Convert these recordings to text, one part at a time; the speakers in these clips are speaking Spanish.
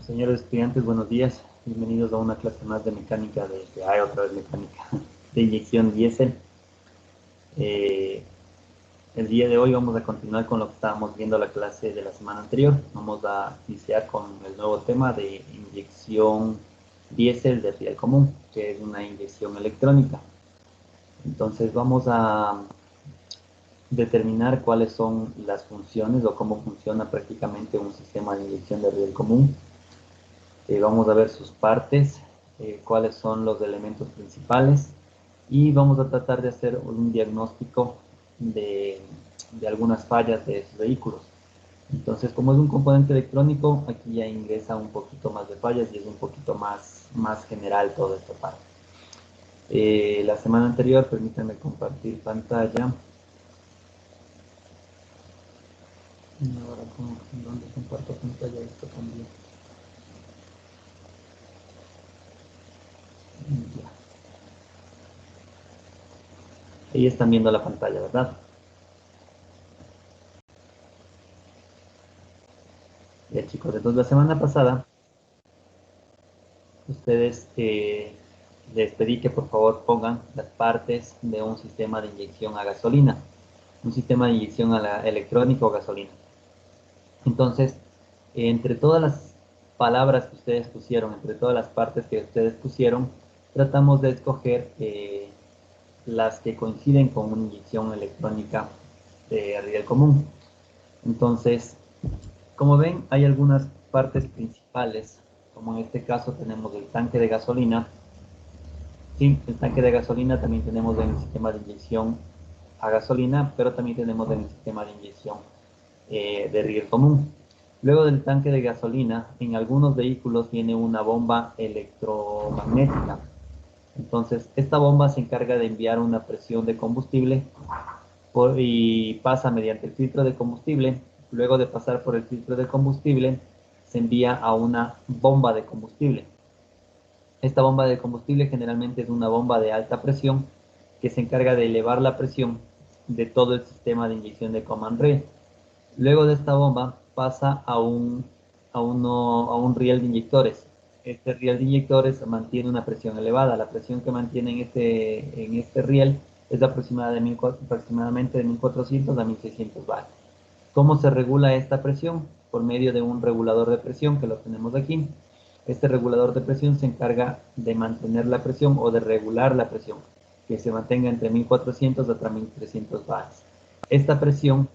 Señores estudiantes, buenos días. Bienvenidos a una clase más de mecánica otra vez mecánica de inyección diésel. El día de hoy vamos a continuar con lo que estábamos viendo la clase de la semana anterior. Vamos a iniciar con el nuevo tema de inyección diésel de riel común, que es una inyección electrónica. Entonces vamos a determinar cuáles son las funciones o cómo funciona prácticamente un sistema de inyección de riel común. Vamos a ver sus partes, cuáles son los elementos principales y vamos a tratar de hacer un diagnóstico de algunas fallas de esos vehículos. Entonces, como es un componente electrónico, aquí ya ingresa un poquito más de fallas y es un poquito más general toda esta parte. La semana anterior, permítanme compartir pantalla. Ahora, ¿dónde comparto pantalla? Esto también. Ya. Ahí están viendo la pantalla, ¿verdad? Ya, chicos, entonces la semana pasada ustedes les pedí que por favor pongan las partes de un sistema de inyección a gasolina, un sistema de inyección electrónico o gasolina. Entonces, entre todas las palabras que ustedes pusieron, entre todas las partes que ustedes pusieron, tratamos de escoger las que coinciden con una inyección electrónica de riel común. Entonces, como ven, hay algunas partes principales, como en este caso tenemos el tanque de gasolina. Sí, el tanque de gasolina también tenemos en el sistema de inyección a gasolina, pero también tenemos en el sistema de inyección de riel común. Luego del tanque de gasolina, en algunos vehículos viene una bomba electromagnética. Entonces, esta bomba se encarga de enviar una presión de combustible y pasa mediante el filtro de combustible. Luego de pasar por el filtro de combustible, se envía a una bomba de combustible. Esta bomba de combustible generalmente es una bomba de alta presión que se encarga de elevar la presión de todo el sistema de inyección de command rail. Luego de esta bomba pasa a un riel de inyectores. Este riel de inyectores mantiene una presión elevada. La presión que mantiene en este riel es aproximadamente de 1400 a 1600 bar. ¿Cómo se regula esta presión? Por medio de un regulador de presión que lo tenemos aquí. Este regulador de presión se encarga de mantener la presión o de regular la presión, que se mantenga entre 1400 hasta 1300 bares. Esta presión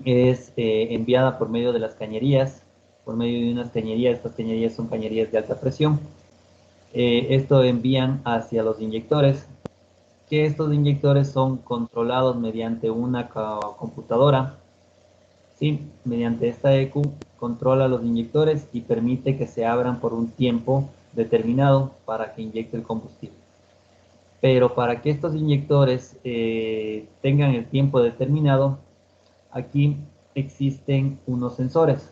es enviada por medio de las cañerías, por medio de unas cañerías. Estas cañerías son cañerías de alta presión. Esto envían hacia los inyectores, que estos inyectores son controlados mediante una computadora. Sí, mediante esta EQ controla los inyectores y permite que se abran por un tiempo determinado para que inyecte el combustible. Pero para que estos inyectores tengan el tiempo determinado, aquí existen unos sensores,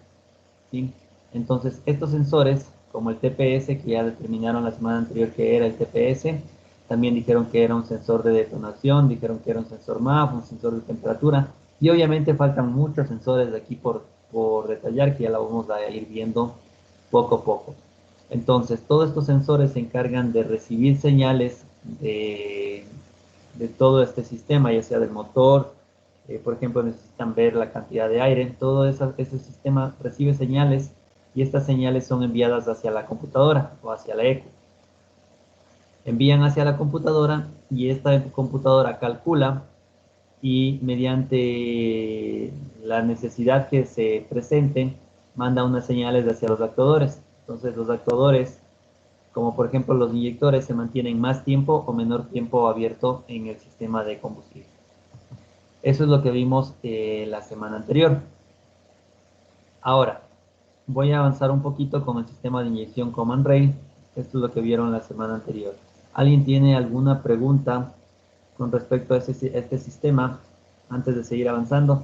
¿sí? Entonces, estos sensores, como el TPS, que ya determinaron la semana anterior que era el TPS, también dijeron que era un sensor de detonación, dijeron que era un sensor MAP, un sensor de temperatura, y obviamente faltan muchos sensores de aquí por detallar, que ya la vamos a ir viendo poco a poco. Entonces, todos estos sensores se encargan de recibir señales de todo este sistema, ya sea del motor, por ejemplo, necesitan ver la cantidad de aire. Todo ese sistema recibe señales y estas señales son enviadas hacia la computadora o hacia la ECU. Envían hacia la computadora y esta computadora calcula y mediante la necesidad que se presente, manda unas señales hacia los actuadores. Entonces los actuadores, como por ejemplo los inyectores, se mantienen más tiempo o menor tiempo abierto en el sistema de combustible. Eso es lo que vimos la semana anterior. Ahora, voy a avanzar un poquito con el sistema de inyección Command Rail. Esto es lo que vieron la semana anterior. ¿Alguien tiene alguna pregunta con respecto a este sistema antes de seguir avanzando?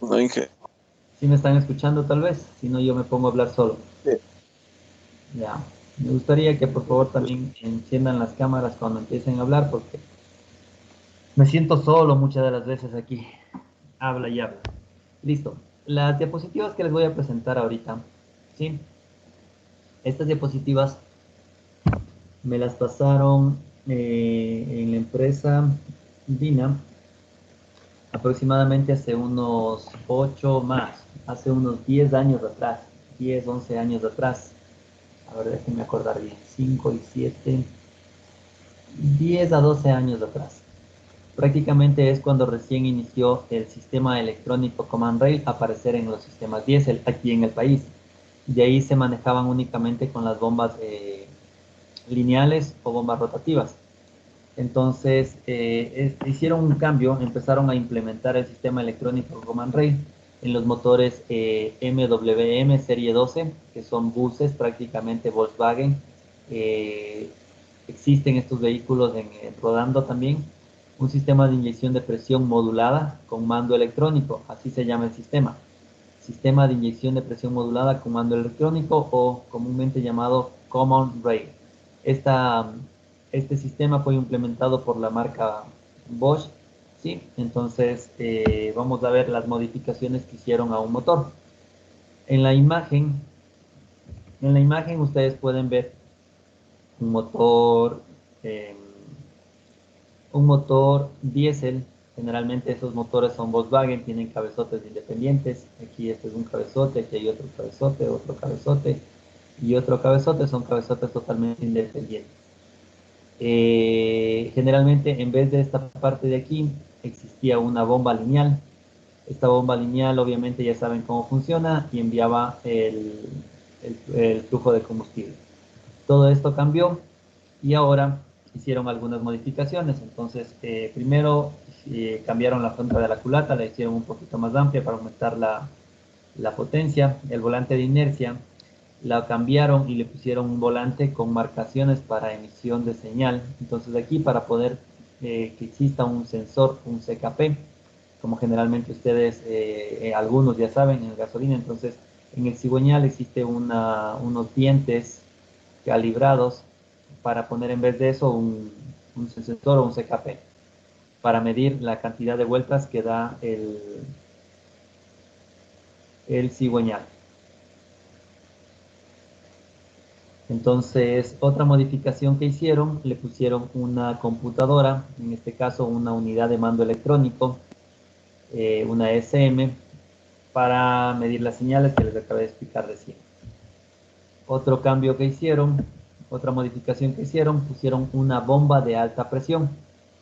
No, Inge. ¿Sí me están escuchando tal vez? Si no, yo me pongo a hablar solo. Sí. Ya. Me gustaría que por favor Pues, también enciendan las cámaras cuando empiecen a hablar porque Me siento solo muchas de las veces aquí. Habla y habla. Listo. Las diapositivas que les voy a presentar ahorita, ¿sí? Estas diapositivas me las pasaron en la empresa Dina aproximadamente hace unos 8 más, hace unos 10 años atrás, 10 11 años atrás. A ver, déjenme acordar bien, 5 y 7, 10 a 12 años atrás. Prácticamente es cuando recién inició el sistema electrónico Command Rail a aparecer en los sistemas diésel aquí en el país. De ahí se manejaban únicamente con las bombas lineales o bombas rotativas. Entonces hicieron un cambio, empezaron a implementar el sistema electrónico Command Rail en los motores MWM Serie 12, que son buses prácticamente Volkswagen. Eh, Existen estos vehículos rodando también. Un sistema de inyección de presión modulada con mando electrónico, así se llama el sistema. Sistema de inyección de presión modulada con mando electrónico o comúnmente llamado Command Rail. Esta, este sistema fue implementado por la marca Bosch, ¿sí? Entonces vamos a ver las modificaciones que hicieron a un motor. En la imagen, en la imagen ustedes pueden ver un motor, eh, un motor diésel. Generalmente esos motores son Volkswagen, tienen cabezotes independientes. Aquí este es un cabezote, aquí hay otro cabezote y otro cabezote. Son cabezotes totalmente independientes. Generalmente en vez de esta parte de aquí existía una bomba lineal. Esta bomba lineal obviamente ya saben cómo funciona y enviaba el flujo de combustible. Todo esto cambió y ahora hicieron algunas modificaciones. Entonces, primero cambiaron la punta de la culata, la hicieron un poquito más amplia para aumentar la potencia. El volante de inercia la cambiaron y le pusieron un volante con marcaciones para emisión de señal. Entonces, aquí para poder que exista un sensor, un CKP, como generalmente ustedes, algunos ya saben, en el gasolina, entonces en el cigüeñal existe unos dientes calibrados para poner en vez de eso un sensor o un CKP para medir la cantidad de vueltas que da el cigüeñal. Entonces, otra modificación que hicieron, le pusieron una computadora, en este caso una unidad de mando electrónico, una SM, para medir las señales que les acabé de explicar recién. Otro cambio que hicieron, otra modificación que hicieron, pusieron una bomba de alta presión.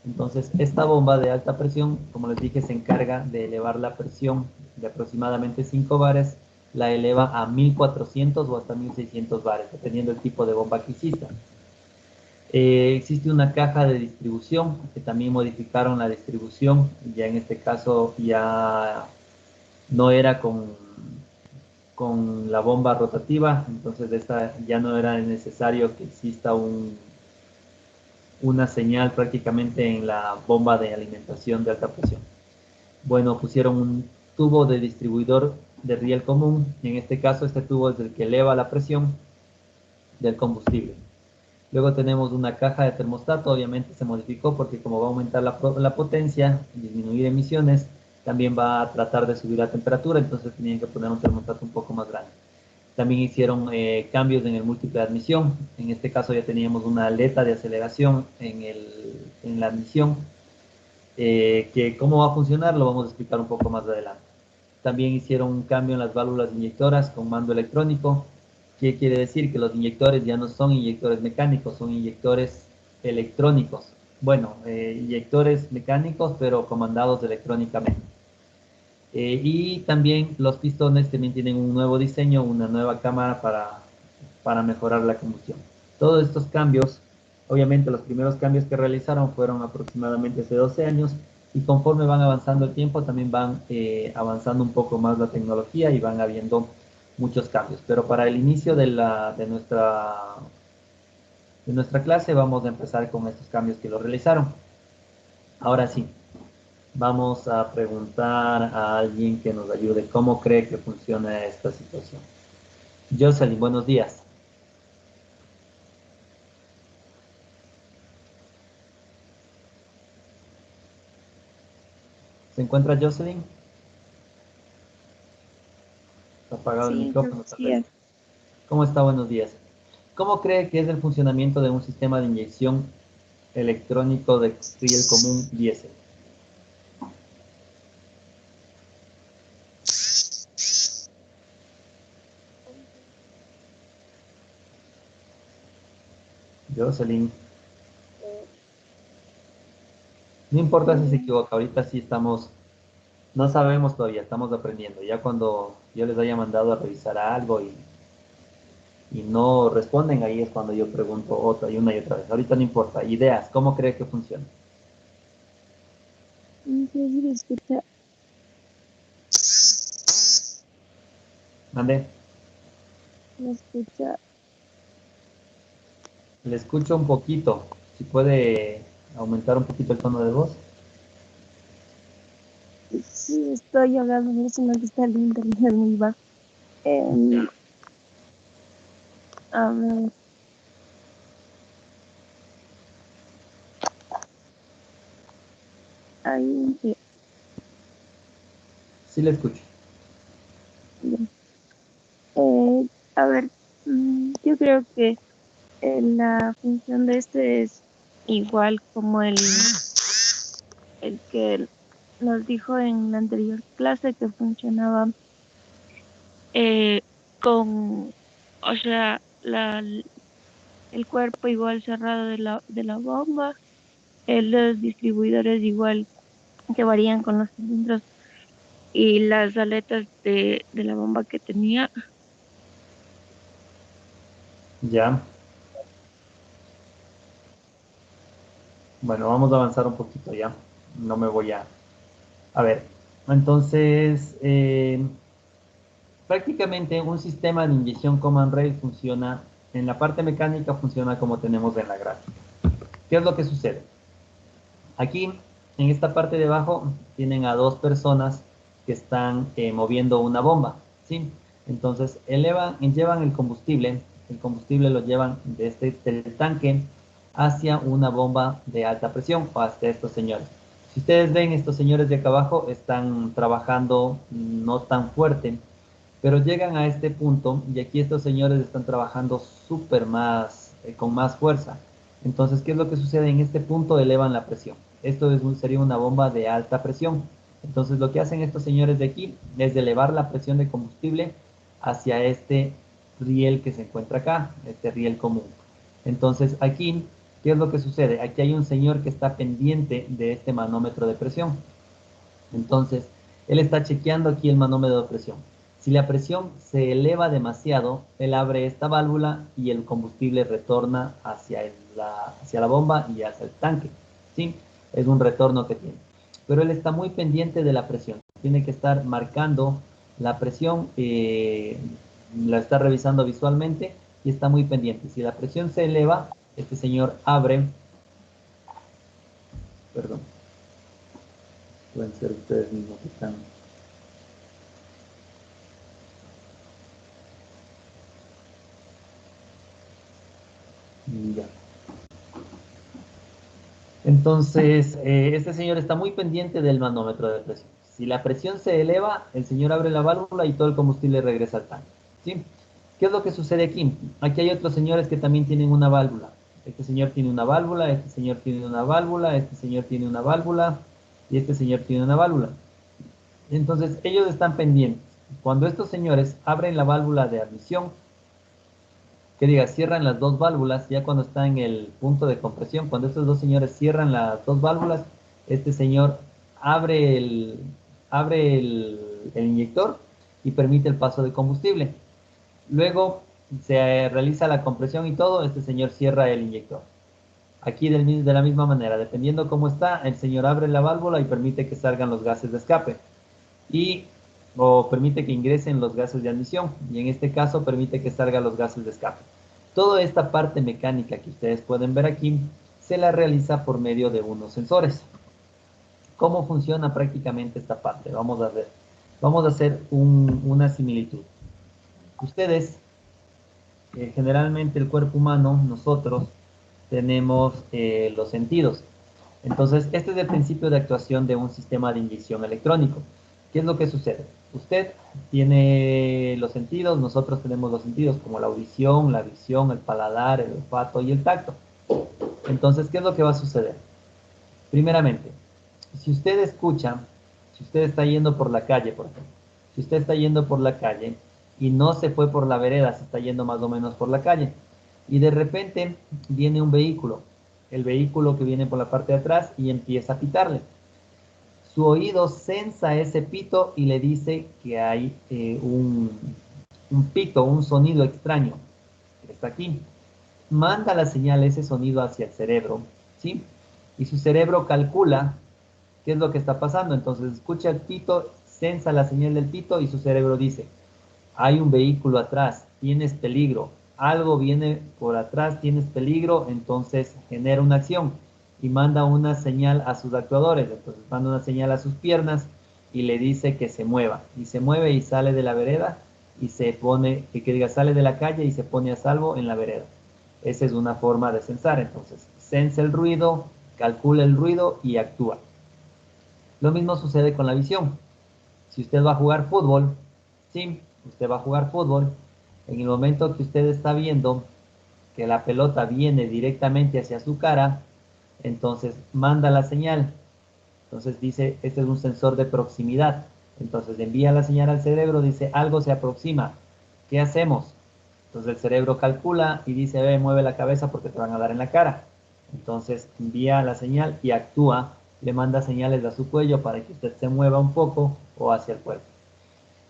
Entonces, esta bomba de alta presión, como les dije, se encarga de elevar la presión de aproximadamente 5 bares, la eleva a 1400 o hasta 1600 bares, dependiendo del tipo de bomba que exista. Existe una caja de distribución que también modificaron la distribución, ya en este caso ya no era con la bomba rotativa, entonces esta ya no era necesario que exista una señal prácticamente en la bomba de alimentación de alta presión. Bueno, pusieron un tubo de distribuidor de riel común, en este caso este tubo es el que eleva la presión del combustible. Luego tenemos una caja de termostato, obviamente se modificó porque como va a aumentar la potencia, disminuir emisiones, también va a tratar de subir la temperatura, entonces tenían que poner un termostato un poco más grande. También hicieron cambios en el múltiple de admisión. En este caso ya teníamos una aleta de aceleración en la admisión, que cómo va a funcionar lo vamos a explicar un poco más adelante. También hicieron un cambio en las válvulas inyectoras con mando electrónico. ¿Qué quiere decir? Que los inyectores ya no son inyectores mecánicos, son inyectores electrónicos. Bueno, inyectores mecánicos, pero comandados electrónicamente. Y también los pistones también tienen un nuevo diseño, una nueva cámara para mejorar la combustión. Todos estos cambios, obviamente los primeros cambios que realizaron fueron aproximadamente hace 12 años y conforme van avanzando el tiempo también van avanzando un poco más la tecnología y van habiendo muchos cambios. Pero para el inicio de nuestra clase vamos a empezar con estos cambios que lo realizaron. Ahora sí. Vamos a preguntar a alguien que nos ayude cómo cree que funciona esta situación. Jocelyn, buenos días. ¿Se encuentra Jocelyn? Está apagado el Sí, micrófono, buenos tal vez. días. ¿Cómo está? Buenos días. ¿Cómo cree que es el funcionamiento de un sistema de inyección electrónico de riel común diésel? Jocelyn, no importa si se equivoca, ahorita sí estamos, no sabemos todavía, estamos aprendiendo. Ya cuando yo les haya mandado a revisar algo y no responden, ahí es cuando yo pregunto otra y una y otra vez. Ahorita no importa. Ideas, ¿cómo cree que funciona? No sé si me escucha. Mande, Me escucha. le escucho un poquito. Si puede aumentar un poquito el tono de voz. Sí, estoy hablando de eso, no está el internet muy bajo. Em, a ver, ahí, sí, Sí le escucho. bien. A ver, yo creo que la función de este es igual como el que nos dijo en la anterior clase que funcionaba eh, con, o sea, el cuerpo igual cerrado de la bomba, los distribuidores igual que varían con los cilindros y las aletas de la bomba que tenía. Ya. Bueno, vamos a avanzar un poquito ya. No me voy a... A ver, entonces, prácticamente un sistema de inyección command rail funciona, en la parte mecánica funciona como tenemos en la gráfica. ¿Qué es lo que sucede? Aquí, en esta parte de abajo, tienen a dos personas que están moviendo una bomba, ¿sí? Entonces, llevan el combustible lo llevan del tanque hacia una bomba de alta presión o hasta estos señores. Si ustedes ven, estos señores de acá abajo están trabajando no tan fuerte, pero llegan a este punto y aquí estos señores están trabajando súper más, con más fuerza. Entonces, ¿qué es lo que sucede? En este punto elevan la presión. Esto sería una bomba de alta presión. Entonces, lo que hacen estos señores de aquí es elevar la presión de combustible hacia este riel que se encuentra acá, este riel común. Entonces, aquí, ¿qué es lo que sucede? Aquí hay un señor que está pendiente de este manómetro de presión. Entonces, él está chequeando aquí el manómetro de presión. Si la presión se eleva demasiado, él abre esta válvula y el combustible retorna hacia la bomba y hacia el tanque. ¿Sí? Es un retorno que tiene. Pero él está muy pendiente de la presión. Tiene que estar marcando la presión, la está revisando visualmente y está muy pendiente. Si la presión se eleva, este señor abre, perdón, pueden ser ustedes mismos que están. Ya. Entonces, este señor está muy pendiente del manómetro de presión. Si la presión se eleva, el señor abre la válvula y todo el combustible regresa al tanque. ¿Sí? ¿Qué es lo que sucede aquí? Aquí hay otros señores que también tienen una válvula. Este señor tiene una válvula, este señor tiene una válvula, este señor tiene una válvula y este señor tiene una válvula. Entonces, ellos están pendientes. Cuando estos señores abren la válvula de admisión, que diga, cierran las dos válvulas, ya cuando está en el punto de compresión, cuando estos dos señores cierran las dos válvulas, este señor abre el inyector y permite el paso de combustible. Luego se realiza la compresión y todo, este señor cierra el inyector. Aquí de la misma manera, dependiendo cómo está, el señor abre la válvula y permite que salgan los gases de escape. Y o permite que ingresen los gases de admisión y en este caso permite que salgan los gases de escape. Toda esta parte mecánica que ustedes pueden ver aquí se la realiza por medio de unos sensores. ¿Cómo funciona prácticamente esta parte? Vamos a ver. Vamos a hacer una similitud. Ustedes, generalmente el cuerpo humano, nosotros tenemos los sentidos. Entonces, este es el principio de actuación de un sistema de inyección electrónico. ¿Qué es lo que sucede? Usted tiene los sentidos, nosotros tenemos los sentidos como la audición, la visión, el paladar, el olfato y el tacto. Entonces, ¿qué es lo que va a suceder? Primeramente, si usted escucha, si usted está yendo por la calle, por ejemplo, si usted está yendo por la calle y no se fue por la vereda, se está yendo más o menos por la calle, y de repente viene un vehículo, el vehículo que viene por la parte de atrás y empieza a pitarle. Su oído sensa ese pito y le dice que hay un pito, un sonido extraño que está aquí. Manda la señal, ese sonido hacia el cerebro, ¿sí? Y su cerebro calcula qué es lo que está pasando. Entonces escucha el pito, sensa la señal del pito y su cerebro dice, hay un vehículo atrás, tienes peligro, algo viene por atrás, tienes peligro, entonces genera una acción y manda una señal a sus actuadores, entonces manda una señal a sus piernas y le dice que se mueva, y se mueve y sale de la vereda y se pone, que diga, sale de la calle y se pone a salvo en la vereda. Esa es una forma de censar, entonces, sensa el ruido, calcula el ruido y actúa. Lo mismo sucede con la visión. Si usted va a jugar fútbol, sí, usted va a jugar fútbol, en el momento que usted está viendo que la pelota viene directamente hacia su cara, entonces manda la señal. Entonces dice, este es un sensor de proximidad. Entonces envía la señal al cerebro, dice, algo se aproxima. ¿Qué hacemos? Entonces el cerebro calcula y dice, ve, mueve la cabeza porque te van a dar en la cara. Entonces envía la señal y actúa, le manda señales a su cuello para que usted se mueva un poco o hacia el cuerpo.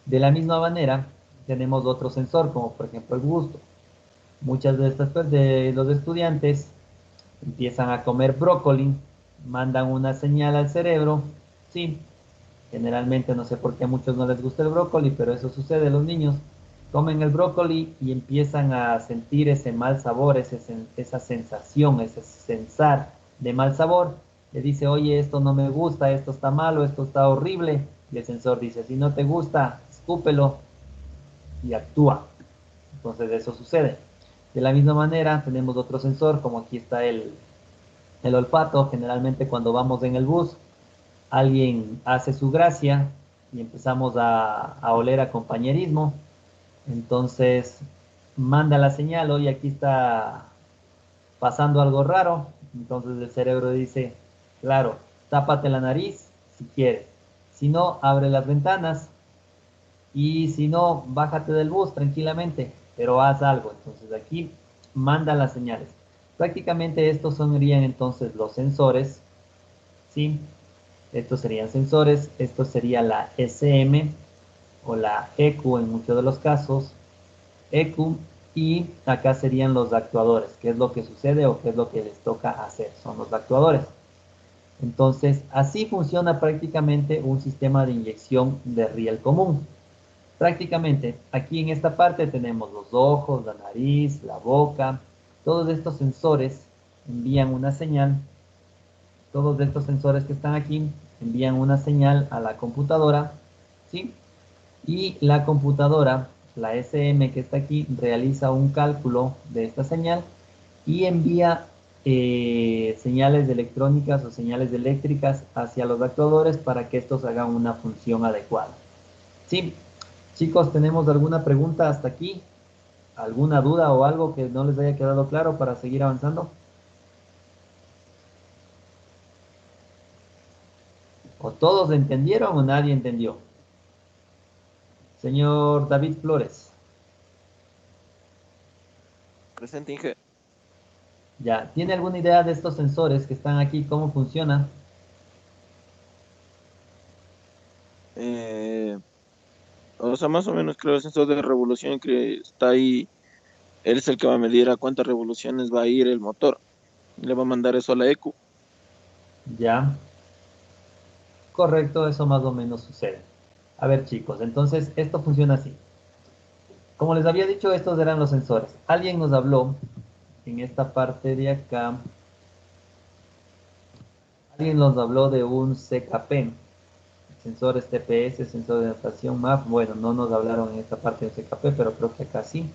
De la misma manera, tenemos otro sensor, como por ejemplo el gusto. Muchas de estas de los estudiantes empiezan a comer brócoli, mandan una señal al cerebro, sí, generalmente no sé por qué a muchos no les gusta el brócoli, pero eso sucede, los niños comen el brócoli y empiezan a sentir ese mal sabor, esa sensación, ese sensar de mal sabor. Le dice, oye, esto no me gusta, esto está malo, esto está horrible. Y el sensor dice, si no te gusta, escúpelo y actúa. Entonces eso sucede. De la misma manera, tenemos otro sensor, como aquí está el olfato. Generalmente cuando vamos en el bus, alguien hace su gracia y empezamos a oler a compañerismo. Entonces manda la señal, oye, aquí está pasando algo raro. Entonces el cerebro dice, claro, tápate la nariz si quieres. Si no, abre las ventanas. Y si no, bájate del bus tranquilamente, pero haz algo. Entonces aquí manda las señales. Prácticamente estos serían entonces los sensores, ¿sí? Estos serían sensores, esto sería la SM o la EQ en muchos de los casos, EQ, y acá serían los actuadores, qué es lo que sucede o qué es lo que les toca hacer, son los actuadores. Entonces, así funciona prácticamente un sistema de inyección de riel común. Prácticamente, aquí en esta parte tenemos los ojos, la nariz, la boca, todos estos sensores envían una señal, todos estos sensores que están aquí envían una señal a la computadora, ¿sí? Y la computadora, la SM que está aquí, realiza un cálculo de esta señal y envía señales electrónicas o señales eléctricas hacia los actuadores para que estos hagan una función adecuada. ¿Sí? Chicos, ¿tenemos alguna pregunta hasta aquí? ¿Alguna duda o algo que no les haya quedado claro para seguir avanzando? ¿O todos entendieron o nadie entendió? Señor David Flores, Presente, Inge. ¿ya tiene alguna idea de estos sensores que están aquí, cómo funcionan? O sea, más o menos creo el sensor de revolución que está ahí, él es el que va a medir a cuántas revoluciones va a ir el motor. Le va a mandar eso a la EQ. Ya, correcto, eso más o menos sucede. A ver, chicos, entonces esto funciona así. Como les había dicho, estos eran los sensores. Alguien nos habló en esta parte de acá, alguien nos habló de un CKP, sensores TPS, sensor de notación MAP. Bueno, no nos hablaron en esta parte de CKP, pero creo que acá sí.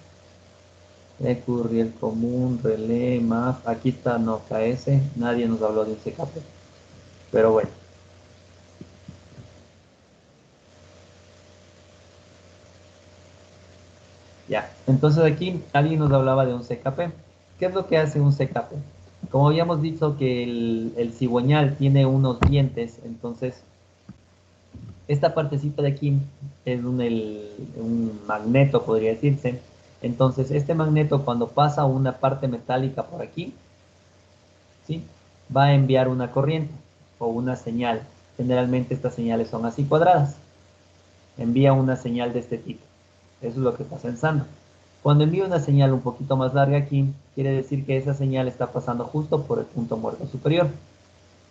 EQ, riel común, relé, MAP. Aquí está, no, KS. Nadie nos habló de un CKP. pero bueno. Ya, entonces aquí alguien nos hablaba de un CKP. ¿Qué es lo que hace un CKP? Como habíamos dicho que el cigüeñal tiene unos dientes, entonces esta partecita de aquí es un magneto, podría decirse. Entonces este magneto cuando pasa una parte metálica por aquí, ¿sí? Va a enviar una corriente o una señal. Generalmente estas señales son así cuadradas. Envía una señal de este tipo. Eso es lo que está pensando. Cuando envía una señal un poquito más larga aquí, quiere decir que esa señal está pasando justo por el punto muerto superior.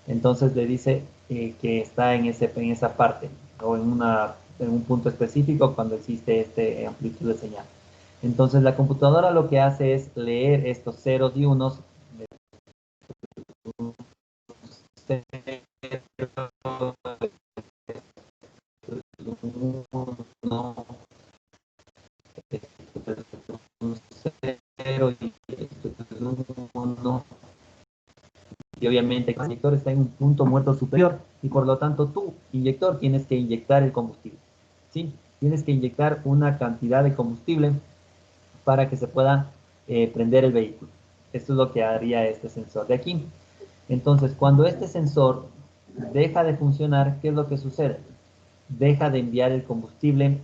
Entonces le dice que está en esa parte o en un punto específico cuando existe este amplitud de señal. Entonces la computadora lo que hace es leer estos ceros y unos. Y obviamente el inyector está en un punto muerto superior y por lo tanto tú, inyector, tienes que inyectar el combustible. ¿Sí? Tienes que inyectar una cantidad de combustible para que se pueda prender el vehículo. Esto es lo que haría este sensor de aquí. Entonces, cuando este sensor deja de funcionar, ¿qué es lo que sucede? Deja de enviar el combustible,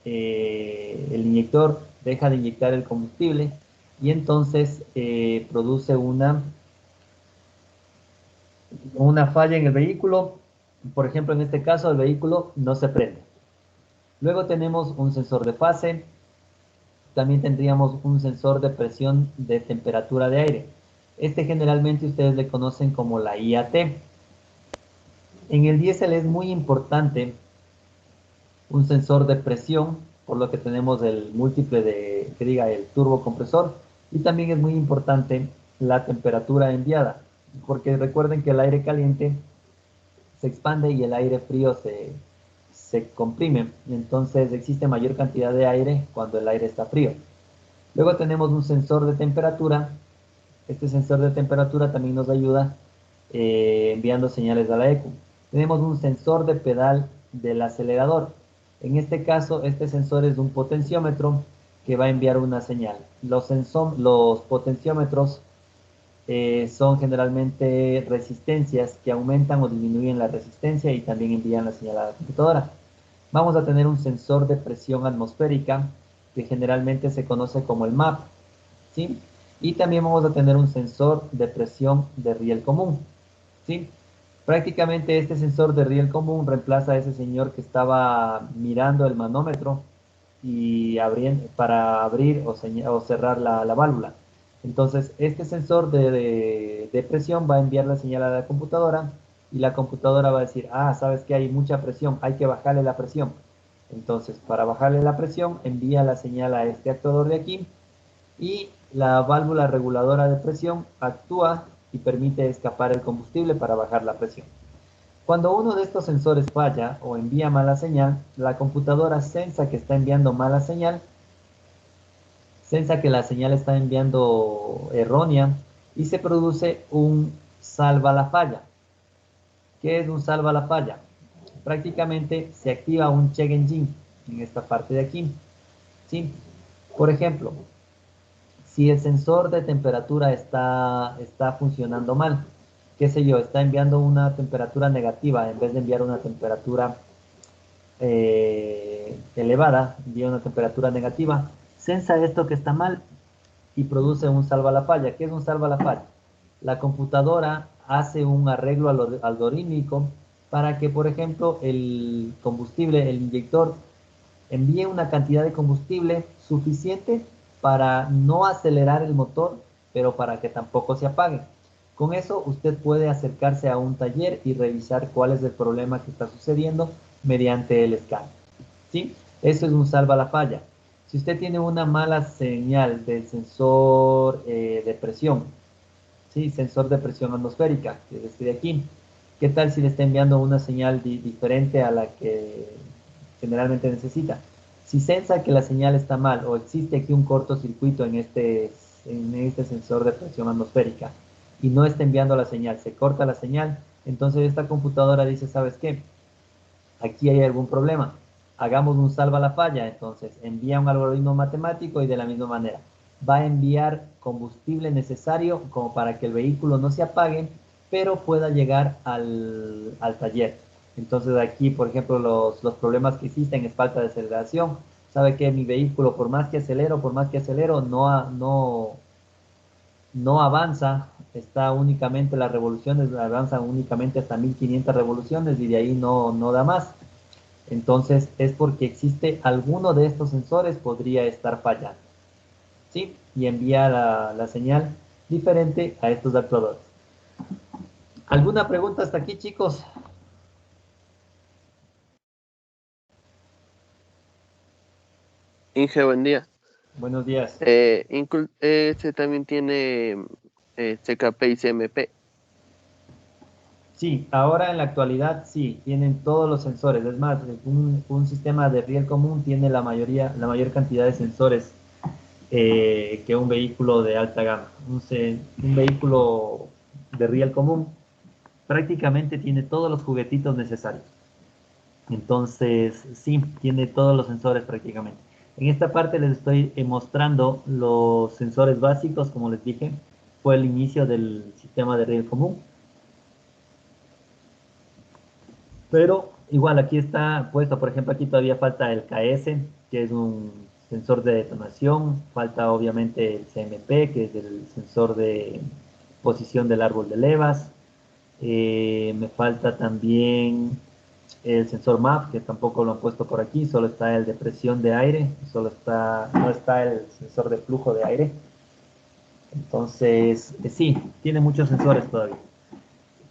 el inyector deja de inyectar el combustible y entonces produce una falla en el vehículo. Por ejemplo, en este caso el vehículo no se prende. Luego tenemos un sensor de fase, también tendríamos un sensor de presión de temperatura de aire. Este generalmente ustedes le conocen como la IAT. En el diésel es muy importante un sensor de presión, por lo que tenemos el múltiple el turbocompresor, y también es muy importante la temperatura enviada, porque recuerden que el aire caliente se expande y el aire frío se comprime, y entonces existe mayor cantidad de aire cuando el aire está frío. Luego tenemos un sensor de temperatura. Este sensor de temperatura también nos ayuda enviando señales a la ECU. Tenemos un sensor de pedal del acelerador. En este caso, este sensor es un potenciómetro que va a enviar una señal. Los potenciómetros son generalmente resistencias que aumentan o disminuyen la resistencia y también envían la señal a la computadora. Vamos a tener un sensor de presión atmosférica que generalmente se conoce como el MAP, ¿sí? Y también vamos a tener un sensor de presión de riel común, ¿sí? Prácticamente este sensor de riel común reemplaza a ese señor que estaba mirando el manómetro y para abrir o cerrar la válvula. Entonces, este sensor de presión va a enviar la señal a la computadora y la computadora va a decir, ah, sabes que hay mucha presión, hay que bajarle la presión. Entonces, para bajarle la presión, envía la señal a este actuador de aquí y la válvula reguladora de presión actúa y permite escapar el combustible para bajar la presión. Cuando uno de estos sensores falla o envía mala señal, la computadora sensa que está enviando mala señal, sensa que la señal está enviando errónea y se produce un salva la falla. ¿Qué es un salva la falla? Prácticamente se activa un check engine en esta parte de aquí. ¿Sí? Por ejemplo, si el sensor de temperatura está funcionando mal, qué sé yo, está enviando una temperatura negativa en vez de enviar una temperatura elevada, envía una temperatura negativa, sensa esto que está mal y produce un salva la falla. ¿Qué es un salva la falla? La computadora hace un arreglo algorítmico para que, por ejemplo, el combustible, el inyector, envíe una cantidad de combustible suficiente para no acelerar el motor, pero para que tampoco se apague. Con eso usted puede acercarse a un taller y revisar cuál es el problema que está sucediendo mediante el escáner. ¿Sí? Eso es un salva la falla. Si usted tiene una mala señal del sensor de presión, ¿sí? Sensor de presión atmosférica, que es este de aquí, ¿qué tal si le está enviando una señal diferente a la que generalmente necesita? Si sensa que la señal está mal o existe aquí un cortocircuito en este sensor de presión atmosférica y no está enviando la señal, se corta la señal, Entonces esta computadora dice, ¿sabes qué? Aquí hay algún problema. Hagamos un salva la falla. Entonces envía un algoritmo matemático y de la misma manera va a enviar combustible necesario como para que el vehículo no se apague, pero pueda llegar al taller. Entonces aquí, por ejemplo, los problemas que existen es falta de aceleración. Sabe que mi vehículo, por más que acelero, no avanza, está únicamente, las revoluciones avanzan únicamente hasta 1500 revoluciones y de ahí no da más. Entonces es porque existe alguno de estos sensores podría estar fallando, ¿sí? Y envía la señal diferente a estos actuadores. ¿Alguna pregunta hasta aquí, chicos? Inge, buen día. Buenos días. Este también tiene CKP y CMP. Sí, ahora en la actualidad sí, tienen todos los sensores. Es más, un sistema de riel común tiene la mayor cantidad de sensores que un vehículo de alta gama. Un vehículo de riel común prácticamente tiene todos los juguetitos necesarios. Entonces, sí, tiene todos los sensores prácticamente. En esta parte les estoy mostrando los sensores básicos, como les dije, fue el inicio del sistema de riel común. Pero igual aquí está puesto, por ejemplo, aquí todavía falta el KS, que es un sensor de detonación, falta obviamente el CMP, que es el sensor de posición del árbol de levas, me falta también el sensor MAP, que tampoco lo han puesto por aquí, solo está el de presión de aire, no está el sensor de flujo de aire. Entonces, sí, tiene muchos sensores todavía.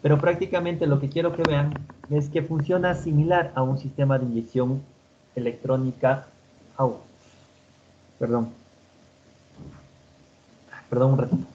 Pero prácticamente lo que quiero que vean es que funciona similar a un sistema de inyección electrónica. Au, perdón. Perdón un ratito.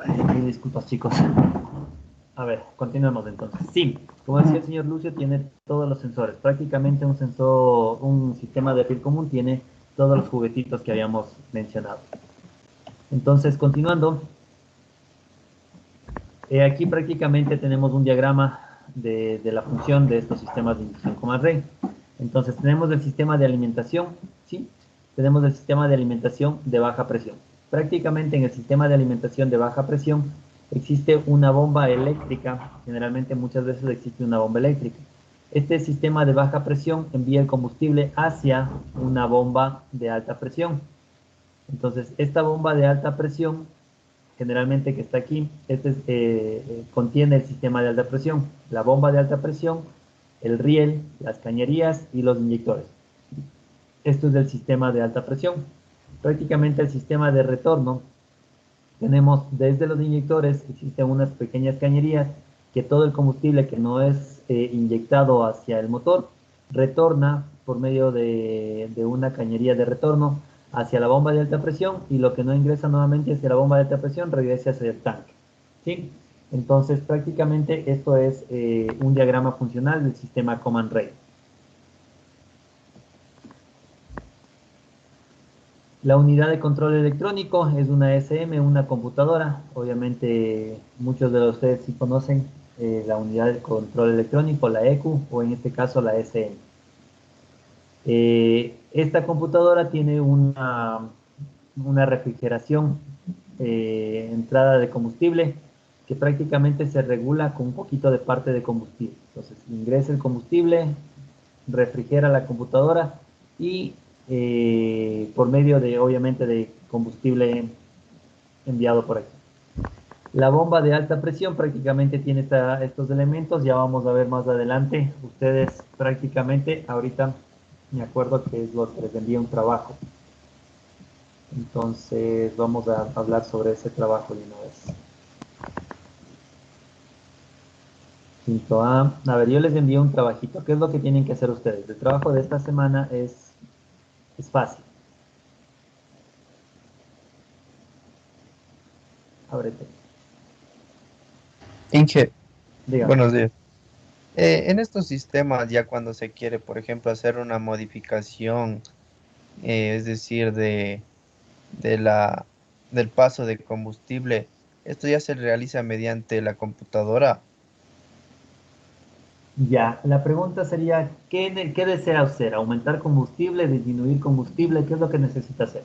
Ay, disculpas, chicos. A ver, continuemos entonces. Sí, como decía el señor Lucio, tiene todos los sensores. Prácticamente un sistema de riel común tiene todos los juguetitos que habíamos mencionado. Entonces, continuando, aquí prácticamente tenemos un diagrama de la función de estos sistemas de inducción con array. Entonces, tenemos el sistema de alimentación, ¿sí? Tenemos el sistema de alimentación de baja presión. Prácticamente en el sistema de alimentación de baja presión existe una bomba eléctrica, generalmente muchas veces existe una bomba eléctrica. Este sistema de baja presión envía el combustible hacia una bomba de alta presión. Entonces, esta bomba de alta presión, generalmente que está aquí, contiene el sistema de alta presión, la bomba de alta presión, el riel, las cañerías y los inyectores. Esto es del sistema de alta presión. Prácticamente el sistema de retorno, tenemos desde los inyectores, existen unas pequeñas cañerías que todo el combustible que no es inyectado hacia el motor, retorna por medio de una cañería de retorno hacia la bomba de alta presión y lo que no ingresa nuevamente hacia la bomba de alta presión regrese hacia el tanque. ¿Sí? Entonces, prácticamente esto es un diagrama funcional del sistema Command Rail. La unidad de control electrónico es una SM, una computadora. Obviamente, muchos de ustedes sí conocen la unidad de control electrónico, la ECU, o en este caso la SM. Esta computadora tiene una refrigeración, entrada de combustible, que prácticamente se regula con un poquito de parte de combustible. Entonces, ingresa el combustible, refrigera la computadora y por medio de, obviamente, de combustible enviado por aquí. La bomba de alta presión prácticamente tiene estos elementos, ya vamos a ver más adelante. Ustedes prácticamente, ahorita me acuerdo que es lo que les envía un trabajo. Entonces vamos a hablar sobre ese trabajo de una vez. Quinto A. A ver, yo les envío un trabajito. ¿Qué es lo que tienen que hacer ustedes? El trabajo de esta semana es fácil. Ábrete. Inge, Dígame. buenos días. En estos sistemas, ya cuando se quiere, por ejemplo, hacer una modificación, es decir, de del paso de combustible, esto ya se realiza mediante la computadora. Ya, la pregunta sería, ¿qué desea hacer? ¿Aumentar combustible, disminuir combustible? ¿Qué es lo que necesita hacer?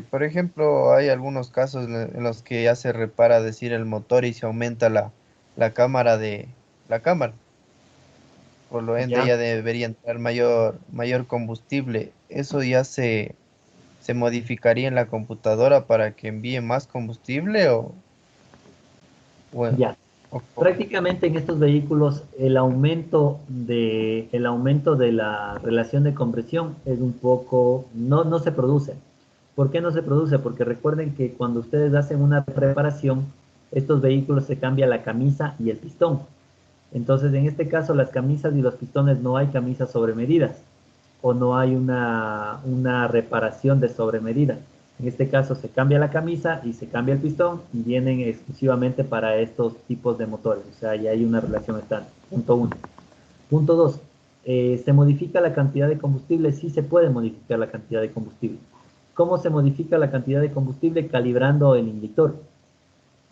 Por ejemplo, hay algunos casos en los que ya se repara, decir, el motor y se aumenta la cámara la cámara. Por lo ende, Ya. ya debería entrar mayor combustible. Eso ya se modificaría en la computadora para que envíe más combustible bueno, Ya. o cómo. Prácticamente en estos vehículos el aumento de la relación de compresión es un poco, no se produce. ¿Por qué no se produce? Porque recuerden que cuando ustedes hacen una reparación, estos vehículos se cambia la camisa y el pistón. Entonces, en este caso, las camisas y los pistones no hay camisas sobre medidas o no hay una reparación de sobre medida. En este caso, se cambia la camisa y se cambia el pistón y vienen exclusivamente para estos tipos de motores. O sea, ya hay una relación estándar. Punto uno. Punto dos. ¿Se modifica la cantidad de combustible? Sí se puede modificar la cantidad de combustible. ¿Cómo se modifica la cantidad de combustible? Calibrando el inyector.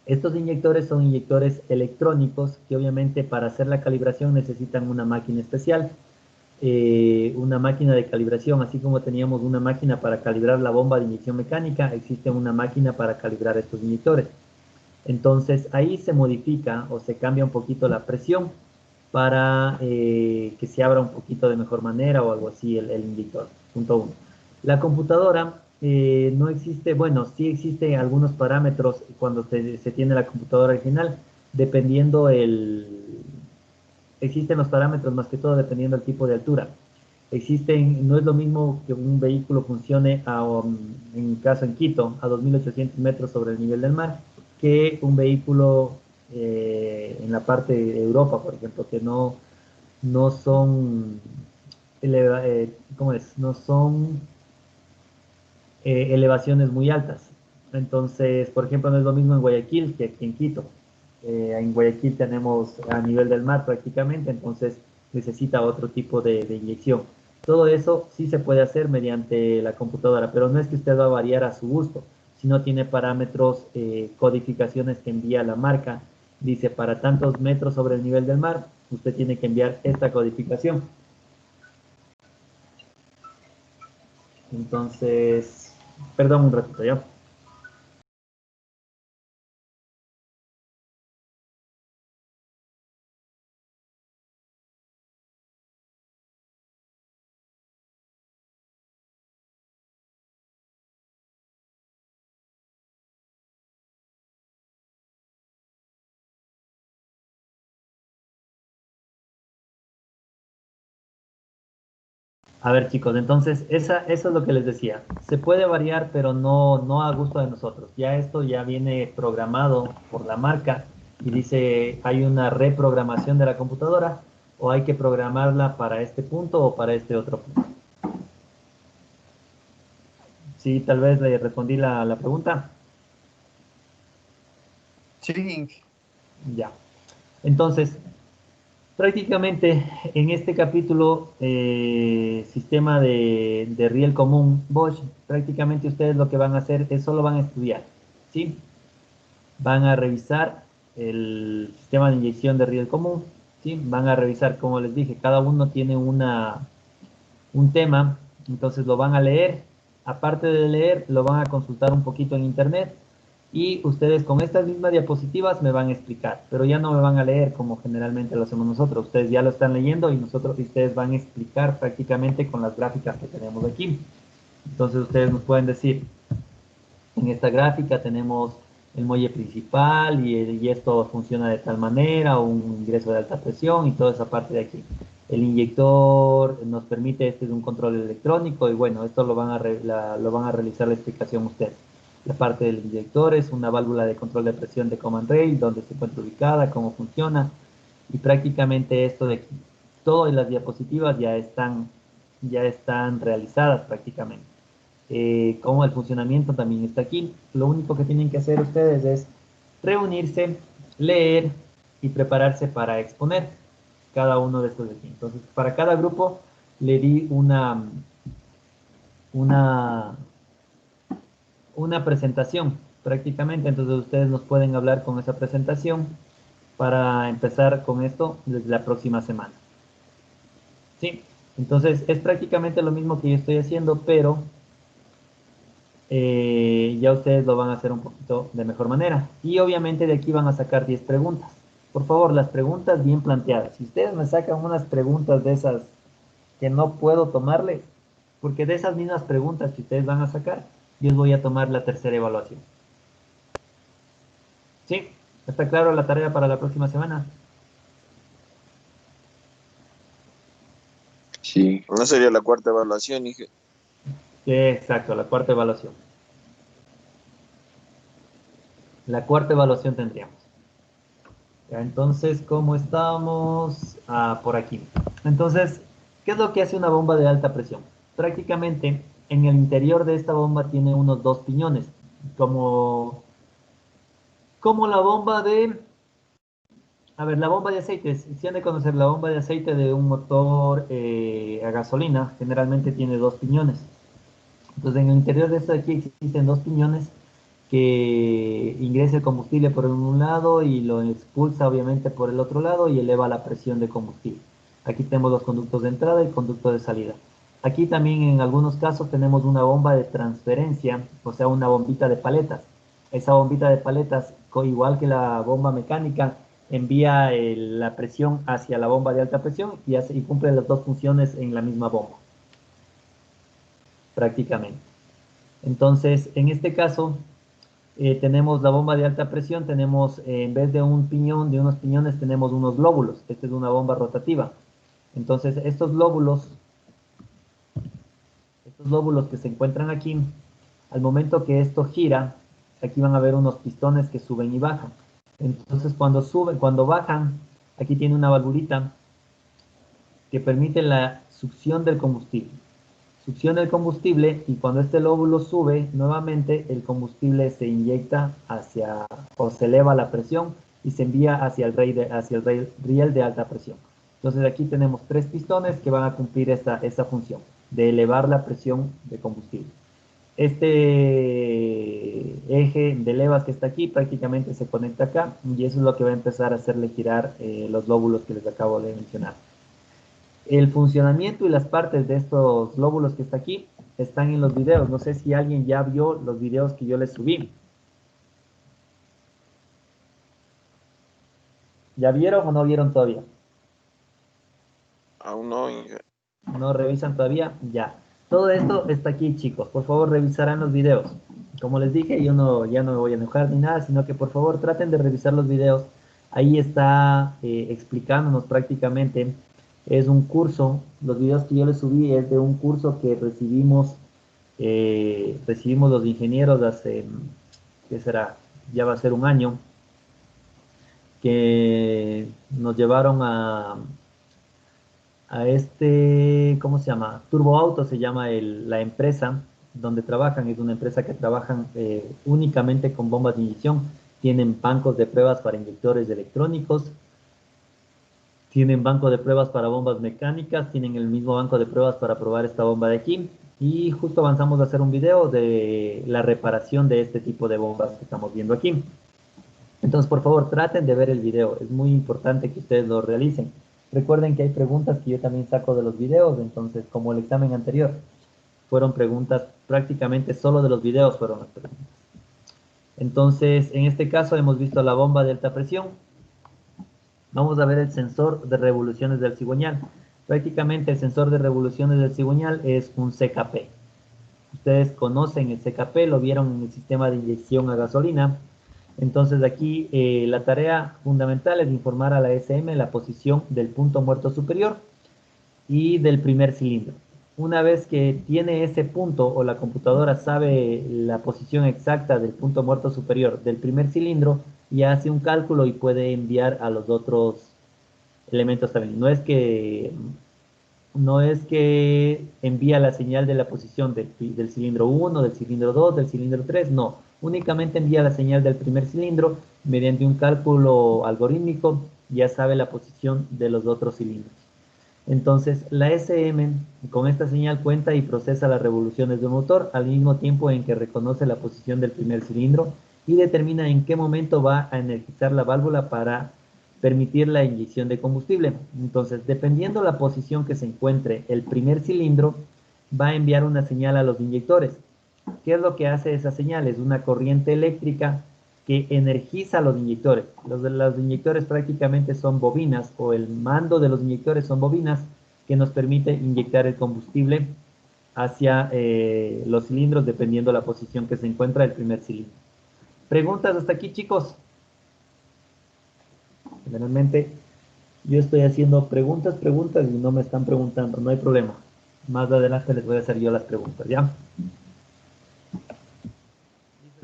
Estos inyectores son inyectores electrónicos que obviamente para hacer la calibración necesitan una máquina especial, una máquina de calibración, así como teníamos una máquina para calibrar la bomba de inyección mecánica, existe una máquina para calibrar estos inyectores. Entonces ahí se modifica o se cambia un poquito la presión para que se abra un poquito de mejor manera o algo así el inyector. Punto uno. La computadora no existe, bueno, sí existen algunos parámetros cuando se tiene la computadora original, dependiendo existen los parámetros más que todo dependiendo del tipo de altura. No es lo mismo que un vehículo funcione en caso en Quito, a 2.800 metros sobre el nivel del mar, que un vehículo en la parte de Europa, por ejemplo, que no son, ¿cómo es? No son elevaciones muy altas. Entonces, por ejemplo, no es lo mismo en Guayaquil que aquí en Quito. En Guayaquil tenemos a nivel del mar prácticamente, entonces necesita otro tipo de inyección. Todo eso sí se puede hacer mediante la computadora, pero no es que usted va a variar a su gusto, sino tiene parámetros, codificaciones que envía la marca. Dice, para tantos metros sobre el nivel del mar, usted tiene que enviar esta codificación. Entonces, perdón un ratito, ¿ya? A ver, chicos, entonces eso es lo que les decía. Se puede variar, pero no a gusto de nosotros. Ya esto ya viene programado por la marca y dice hay una reprogramación de la computadora o hay que programarla para este punto o para este otro punto. Sí, tal vez le respondí la pregunta. Sí, Ya. Entonces, prácticamente en este capítulo, sistema de riel común Bosch, prácticamente ustedes lo que van a hacer es solo van a estudiar, ¿sí? Van a revisar el sistema de inyección de riel común, ¿sí? Van a revisar, como les dije, cada uno tiene un tema, entonces lo van a leer. Aparte de leer, lo van a consultar un poquito en internet y ustedes con estas mismas diapositivas me van a explicar, pero ya no me van a leer como generalmente lo hacemos nosotros. Ustedes ya lo están leyendo y ustedes van a explicar prácticamente con las gráficas que tenemos aquí. Entonces ustedes nos pueden decir, en esta gráfica tenemos el muelle principal y esto funciona de tal manera, un ingreso de alta presión y toda esa parte de aquí. El inyector nos permite, este es un control electrónico y bueno, esto lo van a realizar la explicación ustedes. La parte del inyector es una válvula de control de presión de command rail, donde se encuentra ubicada, cómo funciona y prácticamente esto de aquí. Todas las diapositivas ya están realizadas prácticamente. Como el funcionamiento también está aquí. Lo único que tienen que hacer ustedes es reunirse, leer y prepararse para exponer cada uno de estos de aquí. Entonces, para cada grupo le di una, una presentación prácticamente. Entonces, ustedes nos pueden hablar con esa presentación para empezar con esto desde la próxima semana. ¿Sí? Entonces, es prácticamente lo mismo que yo estoy haciendo, pero ya ustedes lo van a hacer un poquito de mejor manera. Y obviamente de aquí van a sacar 10 preguntas. Por favor, las preguntas bien planteadas. Si ustedes me sacan unas preguntas de esas que no puedo tomarles, porque de esas mismas preguntas que ustedes van a sacar, yo voy a tomar la tercera evaluación. ¿Sí? ¿Está claro la tarea para la próxima semana? Sí. No sería la cuarta evaluación, dije. Sí, exacto, la cuarta evaluación. La cuarta evaluación tendríamos. Ya, entonces, ¿cómo estamos? Por aquí. Entonces, ¿qué es lo que hace una bomba de alta presión? Prácticamente, en el interior de esta bomba tiene unos dos piñones, como, como la bomba de, a ver, la bomba de aceite, si han de conocer la bomba de aceite de un motor a gasolina, generalmente tiene dos piñones. Entonces, en el interior de esta de aquí existen dos piñones que ingresa el combustible por un lado y lo expulsa obviamente por el otro lado y eleva la presión de combustible. Aquí tenemos los conductos de entrada y conducto de salida. Aquí también en algunos casos tenemos una bomba de transferencia, o sea, una bombita de paletas. Esa bombita de paletas, igual que la bomba mecánica, envía la presión hacia la bomba de alta presión y cumple las dos funciones en la misma bomba, prácticamente. Entonces, en este caso, tenemos la bomba de alta presión, tenemos en vez de un piñón, de unos piñones, tenemos unos lóbulos. Esta es una bomba rotativa. Entonces, estos lóbulos que se encuentran aquí, al momento que esto gira, aquí van a ver unos pistones que suben y bajan. Entonces, cuando suben, cuando bajan, aquí tiene una valvulita que permite la succión del combustible. Succiona el combustible y cuando este lóbulo sube nuevamente el combustible se inyecta hacia o se eleva la presión y se envía hacia el riel de alta presión. Entonces aquí tenemos tres pistones que van a cumplir esta función de elevar la presión de combustible. Este eje de levas que está aquí prácticamente se conecta acá y eso es lo que va a empezar a hacerle girar los lóbulos que les acabo de mencionar. El funcionamiento y las partes de estos lóbulos que está aquí están en los videos. No sé si alguien ya vio los videos que yo les subí. ¿Ya vieron o no vieron todavía? Aún no, Inge. ¿No revisan todavía? Ya. Todo esto está aquí, chicos. Por favor, revisarán los videos. Como les dije, yo ya no me voy a enojar ni nada, sino que por favor traten de revisar los videos. Ahí está explicándonos prácticamente. Es un curso. Los videos que yo les subí es de un curso que recibimos los ingenieros hace, ¿qué será? Ya va a ser un año, que nos llevaron a este, ¿cómo se llama? Turbo Auto se llama la empresa, donde trabajan es una empresa que trabajan únicamente con bombas de inyección. Tienen bancos de pruebas para inyectores electrónicos, tienen banco de pruebas para bombas mecánicas, tienen el mismo banco de pruebas para probar esta bomba de aquí. Y justo avanzamos a hacer un video de la reparación de este tipo de bombas que estamos viendo aquí. Entonces, por favor, traten de ver el video. Es muy importante que ustedes lo realicen. Recuerden que hay preguntas que yo también saco de los videos. Entonces, como el examen anterior, fueron preguntas prácticamente solo de los videos fueron las preguntas. Entonces, en este caso hemos visto la bomba de alta presión. Vamos a ver el sensor de revoluciones del cigüeñal. Prácticamente el sensor de revoluciones del cigüeñal es un CKP. Ustedes conocen el CKP, lo vieron en el sistema de inyección a gasolina. Entonces aquí la tarea fundamental es informar a la SM la posición del punto muerto superior y del primer cilindro. Una vez que tiene ese punto o la computadora sabe la posición exacta del punto muerto superior del primer cilindro, ya hace un cálculo y puede enviar a los otros elementos también. No es que envía la señal de la posición del cilindro 1, del cilindro 2, del cilindro 3, no. Únicamente envía la señal del primer cilindro mediante un cálculo algorítmico, ya sabe la posición de los otros cilindros. Entonces, la SM con esta señal cuenta y procesa las revoluciones del motor al mismo tiempo en que reconoce la posición del primer cilindro y determina en qué momento va a energizar la válvula para permitir la inyección de combustible. Entonces, dependiendo la posición que se encuentre el primer cilindro, va a enviar una señal a los inyectores. ¿Qué es lo que hace esa señal? Es una corriente eléctrica que energiza los inyectores. Los inyectores prácticamente son bobinas, o el mando de los inyectores son bobinas que nos permite inyectar el combustible hacia los cilindros dependiendo la posición que se encuentra el primer cilindro. ¿Preguntas hasta aquí, chicos? Generalmente yo estoy haciendo preguntas y no me están preguntando, no hay problema. Más adelante les voy a hacer yo las preguntas, ¿ya?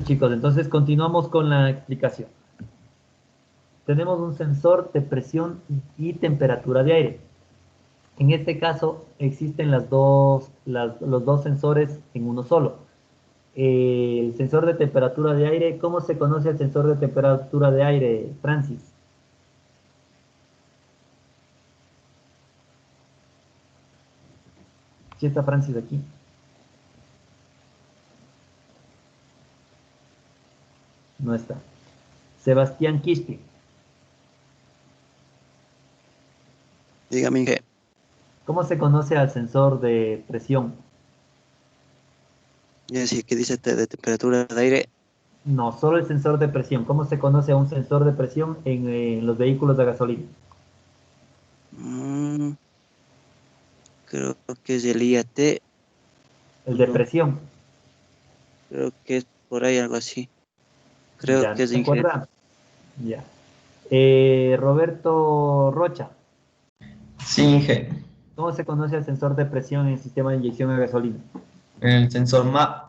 Chicos, entonces continuamos con la explicación. Tenemos un sensor de presión y temperatura de aire. En este caso existen los dos sensores en uno solo. El sensor de temperatura de aire, ¿cómo se conoce el sensor de temperatura de aire, Francis? ¿Sí está Francis aquí? No está. Sebastián Quispe. Dígame, Inge. ¿Cómo se conoce al sensor de presión? Ya decía que dice de temperatura de aire. No, solo el sensor de presión. ¿Cómo se conoce a un sensor de presión en los vehículos de gasolina? Creo que es el IAT. El de No, presión. creo que es por ahí algo así. Creo ¿Ya que es se Inge. acuerda? Ya. Roberto Rocha. Sí, Inge. ¿Cómo se conoce el sensor de presión en el sistema de inyección a gasolina? El sensor MAP.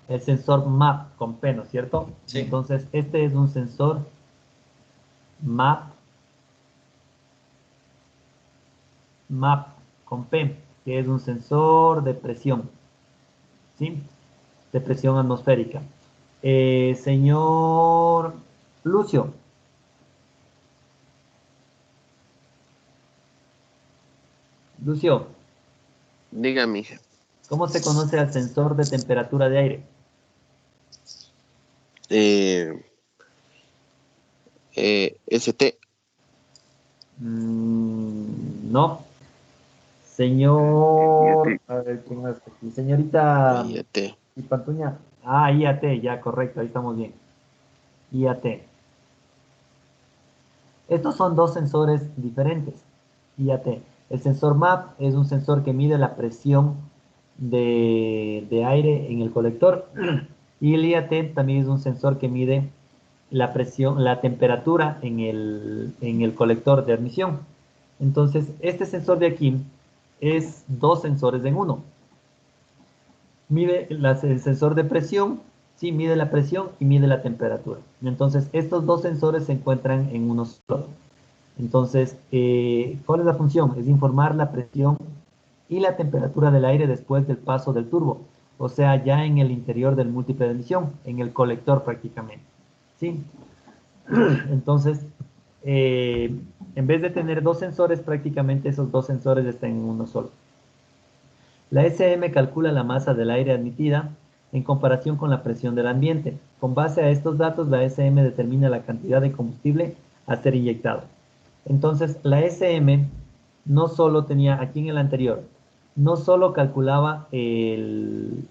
El sensor MAP con P, ¿no es cierto? Sí. Entonces, este es un sensor MAP con P, que es un sensor de presión, ¿sí? De presión atmosférica. Señor Lucio. Lucio, Dígame. ¿cómo se conoce al sensor de temperatura de aire? ST. No. Señor, a ver, ¿quién más está aquí? Señorita IAT. Pantuña. Ah, IAT, ya, correcto, ahí estamos bien. IAT. Estos son dos sensores diferentes. IAT. El sensor MAP es un sensor que mide la presión de aire en el colector. Y el IAT también es un sensor que mide la presión, la temperatura en el colector de admisión. Entonces, este sensor de aquí es dos sensores en uno. Mide el sensor de presión, sí, mide la presión y mide la temperatura. Entonces, estos dos sensores se encuentran en uno solo. Entonces, ¿cuál es la función? Es informar la presión y la temperatura del aire después del paso del turbo. o sea, ya en el interior del múltiple de emisión, en el colector prácticamente, ¿sí? Entonces, en vez de tener dos sensores, prácticamente esos dos sensores están en uno solo. La SM calcula la masa del aire admitida en comparación con la presión del ambiente. Con base a estos datos, la SM determina la cantidad de combustible a ser inyectado. Entonces, la SM no solo tenía, aquí en el anterior, no solo calculaba el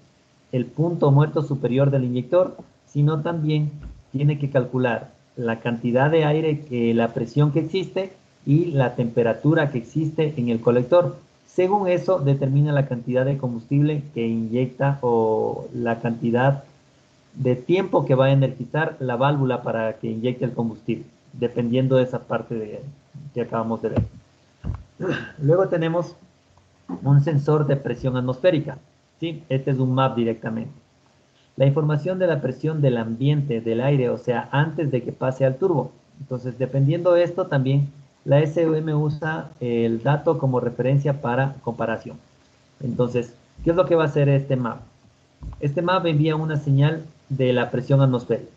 punto muerto superior del inyector, sino también tiene que calcular la cantidad de aire, la presión que existe y la temperatura que existe en el colector. Según eso, determina la cantidad de combustible que inyecta o la cantidad de tiempo que va a energizar la válvula para que inyecte el combustible, dependiendo de esa parte que acabamos de ver. Luego tenemos un sensor de presión atmosférica, ¿sí? Este es un MAP directamente. La información de la presión del ambiente, del aire, o sea, antes de que pase al turbo. Entonces, dependiendo de esto, también la SM usa el dato como referencia para comparación. Entonces, ¿qué es lo que va a hacer este MAP? Este MAP envía una señal de la presión atmosférica.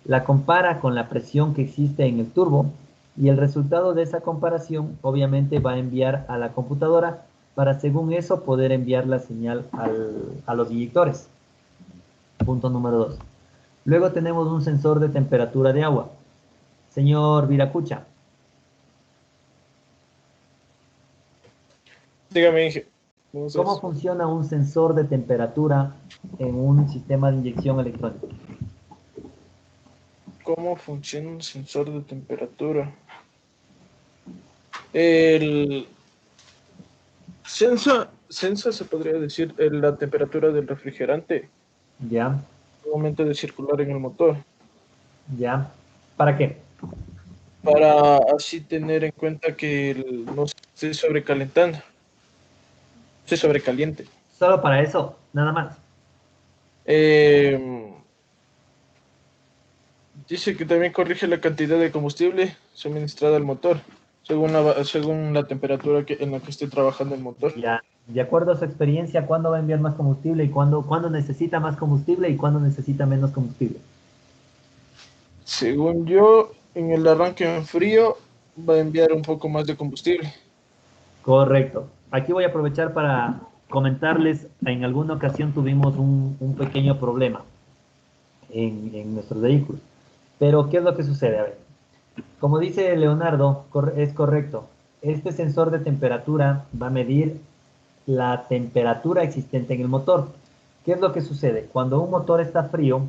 La compara con la presión que existe en el turbo y el resultado de esa comparación obviamente va a enviar a la computadora para según eso poder enviar la señal a los inyectores. Punto número 2. Luego tenemos un sensor de temperatura de agua. Señor Viracucha. Dígame, Inge. ¿Cómo funciona un sensor de temperatura en un sistema de inyección electrónica? ¿Cómo funciona un sensor de temperatura? El sensa se podría decir la temperatura del refrigerante Ya, al momento de circular en el motor, ya. ¿Para qué? para así tener en cuenta que no se esté sobrecalentando, se sobrecaliente. Solo para eso, nada más. Eh, Dice que también corrige la cantidad de combustible suministrada al motor, según la temperatura en la que esté trabajando el motor. Ya. De acuerdo a su experiencia, ¿cuándo va a enviar más combustible y cuándo necesita más combustible y cuándo necesita menos combustible? Según yo, en el arranque en frío va a enviar un poco más de combustible. Correcto. Aquí voy a aprovechar para comentarles, en alguna ocasión tuvimos un pequeño problema en nuestros vehículos. Pero, ¿qué es lo que sucede? A ver, como dice Leonardo, es correcto. Este sensor de temperatura va a medir la temperatura existente en el motor. ¿Qué es lo que sucede? Cuando un motor está frío,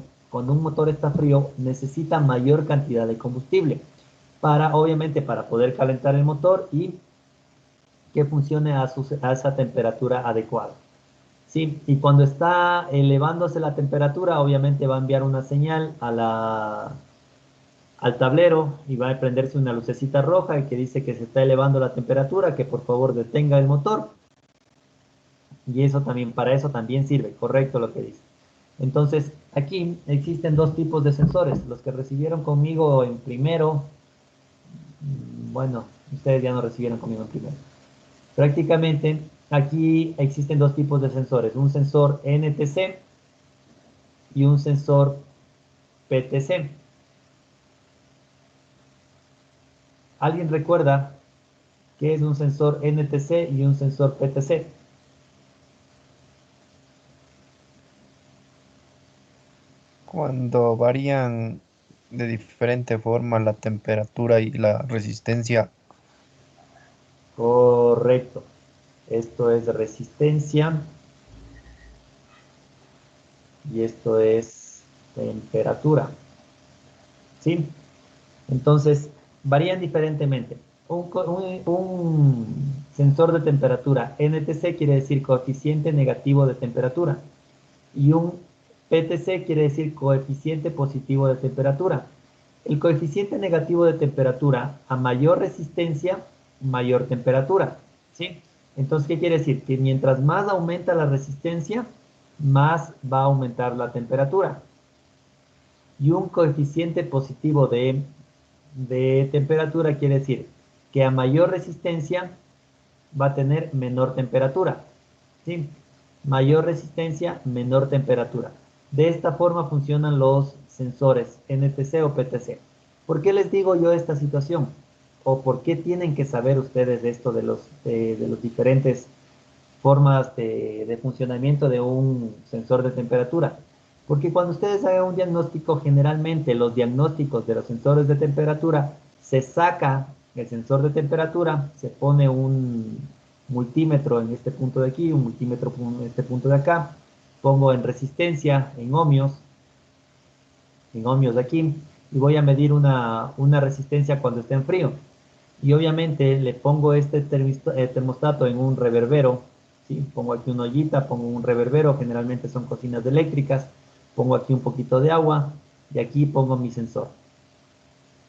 necesita mayor cantidad de combustible obviamente, para poder calentar el motor y que funcione a esa temperatura adecuada. Sí, y cuando está elevándose la temperatura, obviamente va a enviar una señal al tablero y va a prenderse una lucecita roja que dice que se está elevando la temperatura, que por favor detenga el motor. Y eso también, para eso también sirve, correcto lo que dice. Entonces, aquí existen dos tipos de sensores. Los que recibieron conmigo en primero, bueno, ustedes ya no recibieron conmigo en primero. Prácticamente, aquí existen dos tipos de sensores, un sensor NTC y un sensor PTC. ¿Alguien recuerda qué es un sensor NTC y un sensor PTC? Cuando varían de diferente forma la temperatura y la resistencia. Correcto. Esto es resistencia y esto es temperatura. ¿Sí? Entonces, varían diferentemente. Un sensor de temperatura NTC quiere decir coeficiente negativo de temperatura y un PTC quiere decir coeficiente positivo de temperatura. El coeficiente negativo de temperatura, a mayor resistencia, mayor temperatura. ¿Sí? Entonces, ¿qué quiere decir? Que mientras más aumenta la resistencia, más va a aumentar la temperatura. Y un coeficiente positivo de temperatura quiere decir que a mayor resistencia va a tener menor temperatura. ¿Sí? Mayor resistencia, menor temperatura. De esta forma funcionan los sensores NTC o PTC. ¿Por qué les digo yo esta situación? ¿O por qué tienen que saber ustedes esto de los diferentes formas de funcionamiento de un sensor de temperatura? Porque cuando ustedes hagan un diagnóstico, generalmente los diagnósticos de los sensores de temperatura, se saca el sensor de temperatura, se pone un multímetro en este punto de aquí, un multímetro en este punto de acá, pongo en resistencia, en ohmios de aquí, y voy a medir una resistencia cuando esté en frío. Y obviamente le pongo este termostato en un reverbero, ¿sí? Pongo aquí una ollita, pongo un reverbero, generalmente son cocinas eléctricas, pongo aquí un poquito de agua y aquí pongo mi sensor.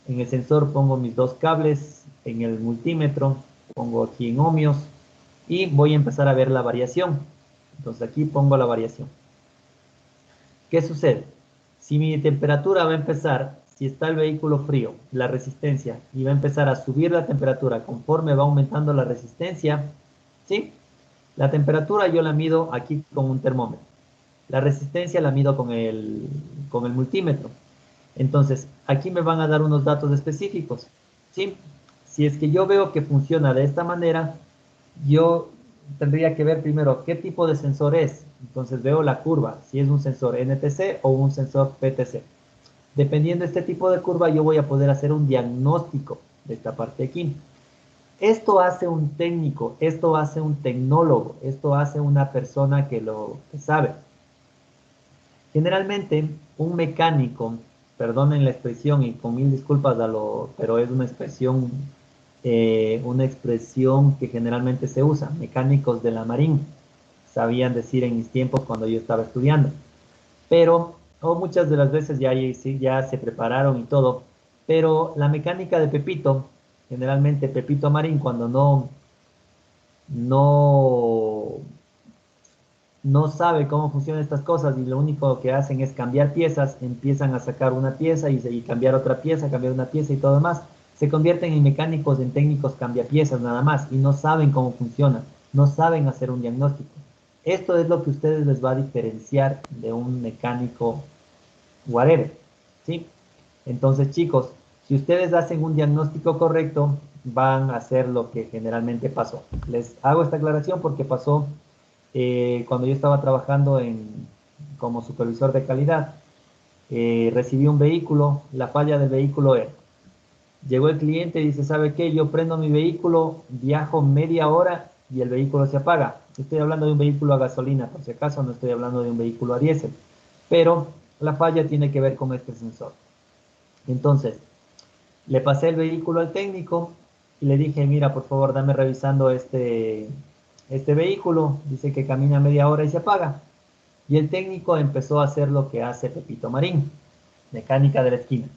En el sensor pongo mis dos cables, en el multímetro pongo aquí en ohmios y voy a empezar a ver la variación. Entonces aquí pongo la variación. ¿Qué sucede? Si mi temperatura va a empezar, si está el vehículo frío, la resistencia, y va a empezar a subir la temperatura conforme va aumentando la resistencia, ¿sí? La temperatura yo la mido aquí con un termómetro. La resistencia la mido con el multímetro. Entonces, aquí me van a dar unos datos específicos, ¿sí? Si es que yo veo que funciona de esta manera, yo tendría que ver primero qué tipo de sensor es. Entonces veo la curva, si es un sensor NTC o un sensor PTC. Dependiendo de este tipo de curva, yo voy a poder hacer un diagnóstico de esta parte aquí. Esto hace un técnico, esto hace un tecnólogo, esto hace una persona que lo sabe. Generalmente, un mecánico, perdonen la expresión y con mil disculpas, pero es una expresión que generalmente se usa. Mecánicos de la Marín, sabían decir en mis tiempos cuando yo estaba estudiando. Pero muchas de las veces ya se prepararon y todo. Pero la mecánica de Pepito, generalmente Pepito Marín, cuando no no sabe cómo funcionan estas cosas y lo único que hacen es cambiar piezas, empiezan a sacar una pieza y cambiar otra pieza, cambiar una pieza y todo demás. Se convierten en mecánicos, en técnicos cambiapiezas nada más y no saben cómo funciona, no saben hacer un diagnóstico. Esto es lo que a ustedes les va a diferenciar de un mecánico whatever, ¿sí? Entonces, chicos, si ustedes hacen un diagnóstico correcto, van a hacer lo que generalmente pasó. Les hago esta aclaración porque pasó cuando yo estaba trabajando como supervisor de calidad. Recibí un vehículo, la falla del vehículo era, llegó el cliente y dice, ¿sabe qué? Yo prendo mi vehículo, viajo media hora y el vehículo se apaga. Estoy hablando de un vehículo a gasolina, por si acaso no estoy hablando de un vehículo a diésel, pero la falla tiene que ver con este sensor. Entonces, le pasé el vehículo al técnico y le dije, mira, por favor, dame revisando este vehículo. Dice que camina media hora y se apaga. Y el técnico empezó a hacer lo que hace Pepito Marín, mecánica de la esquina.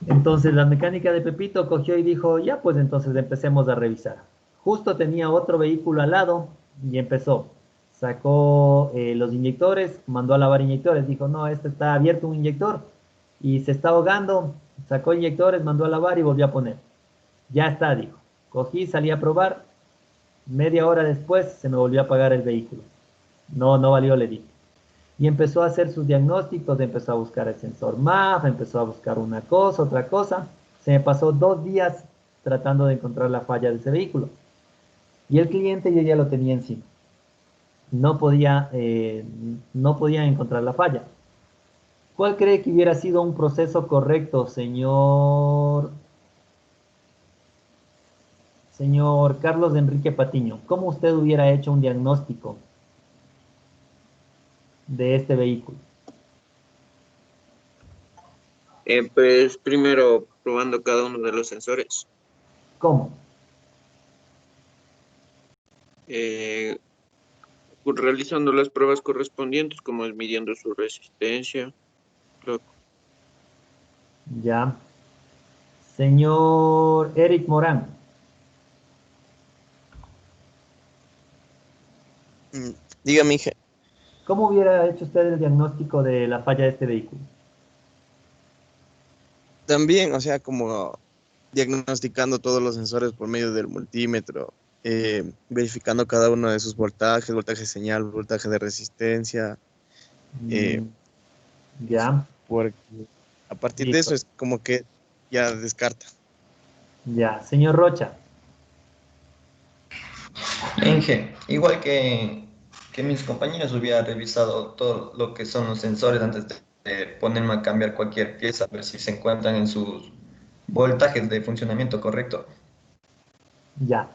Entonces la mecánica de Pepito cogió y dijo, ya pues entonces empecemos a revisar. Justo tenía otro vehículo al lado y empezó. Sacó los inyectores, mandó a lavar inyectores. Dijo, no, este está abierto un inyector y se está ahogando. Sacó inyectores, mandó a lavar y volvió a poner. Ya está, dijo. Cogí, salí a probar. Media hora después se me volvió a apagar el vehículo. No valió, le dije. Y empezó a hacer sus diagnósticos, empezó a buscar el sensor MAF, empezó a buscar una cosa, otra cosa. Se me pasó 2 días tratando de encontrar la falla de ese vehículo. Y el cliente yo ya lo tenía encima. No podía encontrar la falla. ¿Cuál cree que hubiera sido un proceso correcto, señor Carlos Enrique Patiño? ¿Cómo usted hubiera hecho un diagnóstico de este vehículo? Pues primero probando cada uno de los sensores, ¿Cómo? realizando las pruebas correspondientes, como es midiendo su resistencia. Ya. Señor Eric Morán. Dígame, Inge. ¿Cómo hubiera hecho usted el diagnóstico de la falla de este vehículo? También, o sea, como diagnosticando todos los sensores por medio del multímetro verificando cada uno de sus voltajes, voltaje de señal, voltaje de resistencia, eh, Ya, porque a partir de eso listo. es como que ya descarta. Ya, señor Rocha. Inge, igual que mis compañeros hubiera revisado todo lo que son los sensores antes de ponerme a cambiar cualquier pieza, a ver si se encuentran en sus voltajes de funcionamiento correcto. Ya.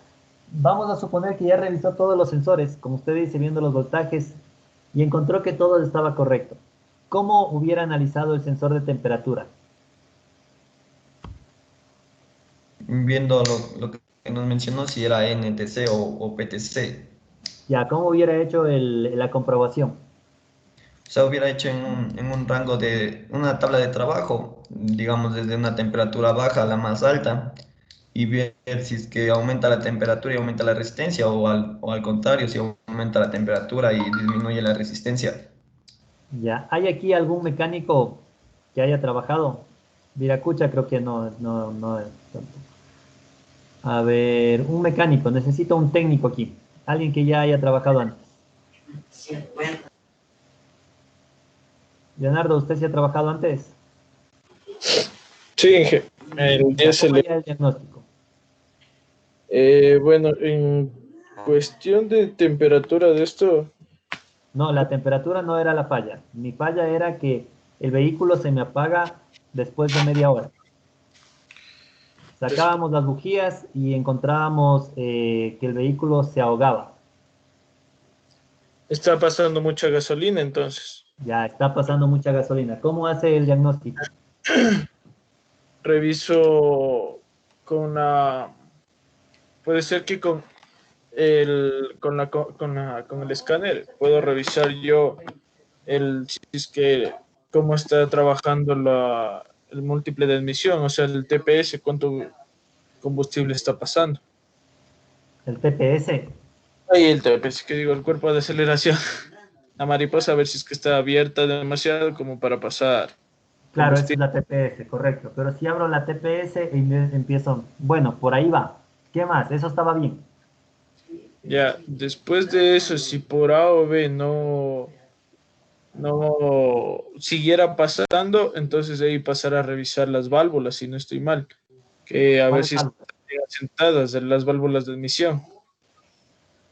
Vamos a suponer que ya revisó todos los sensores, como usted dice, viendo los voltajes, y encontró que todo estaba correcto. ¿Cómo hubiera analizado el sensor de temperatura? Viendo lo que nos mencionó, si era NTC o PTC. Ya, ¿cómo hubiera hecho la comprobación? O sea, hubiera hecho en un rango de una tabla de trabajo, digamos desde una temperatura baja a la más alta, y ver si es que aumenta la temperatura y aumenta la resistencia, o al contrario, si aumenta la temperatura y disminuye la resistencia. Ya, ¿hay aquí algún mecánico que haya trabajado? Viracucha creo que no, no, no es tanto. A ver, un mecánico, necesito un técnico aquí. Alguien que ya haya trabajado antes. Leonardo, ¿usted sí ha trabajado antes? Sí, Inge. El Ya, ¿cómo 10 haría el diagnóstico? bueno, en cuestión de temperatura de esto, No, la temperatura no era la falla. Mi falla era que el vehículo se me apaga después de media hora. des- Sacábamos las bujías y encontrábamos que el vehículo se ahogaba. está pasando mucha gasolina, entonces. Ya está pasando mucha gasolina. ¿Cómo hace el diagnóstico? Reviso con la, puede ser que con el escáner puedo revisar yo si es que cómo está trabajando el múltiple de admisión, o sea, el TPS, cuánto combustible está pasando. El TPS. Ahí el TPS, que digo, el cuerpo de aceleración, la mariposa, a ver si es que está abierta demasiado como para pasar Claro, esa es combustible. la TPS, correcto. Pero si abro la TPS y empiezo, bueno, por ahí va. ¿Qué más? Eso estaba bien. Ya, después de eso, si por A o B no siguiera pasando, entonces de ahí pasar a revisar las válvulas, si no estoy mal, que a ver ¿Cuáles si están válvulas? bien asentadas en las válvulas de admisión.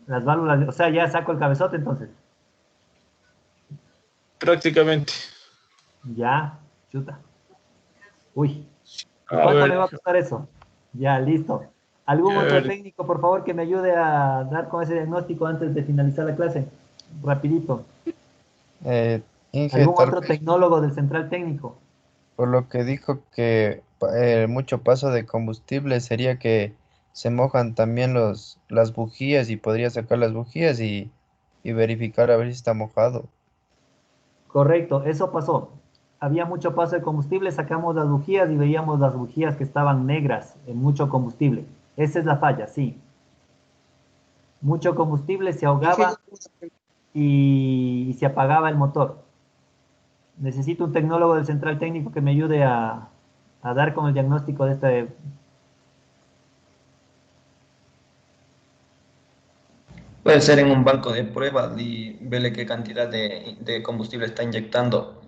Las válvulas, o sea, ya saco el cabezote entonces. Prácticamente. Ya, chuta. Uy, ¿y A cuánto ver, me va a costar eso? Ya, listo. ¿Algún otro chévere. técnico, por favor, que me ayude a dar con ese diagnóstico antes de finalizar la clase? Rapidito. Eh, Inge, ¿Algún tal otro vez tecnólogo del central técnico? por lo que dijo que mucho paso de combustible sería que se mojan también las bujías y podría sacar las bujías y verificar a ver si está mojado. Correcto, eso pasó. Había mucho paso de combustible, sacamos las bujías y veíamos las bujías que estaban negras en mucho combustible. Esa es la falla, sí. Mucho combustible se ahogaba y se apagaba el motor. Necesito un tecnólogo del central técnico que me ayude a dar con el diagnóstico de este. Puede ser en un banco de pruebas y verle qué cantidad de combustible está inyectando.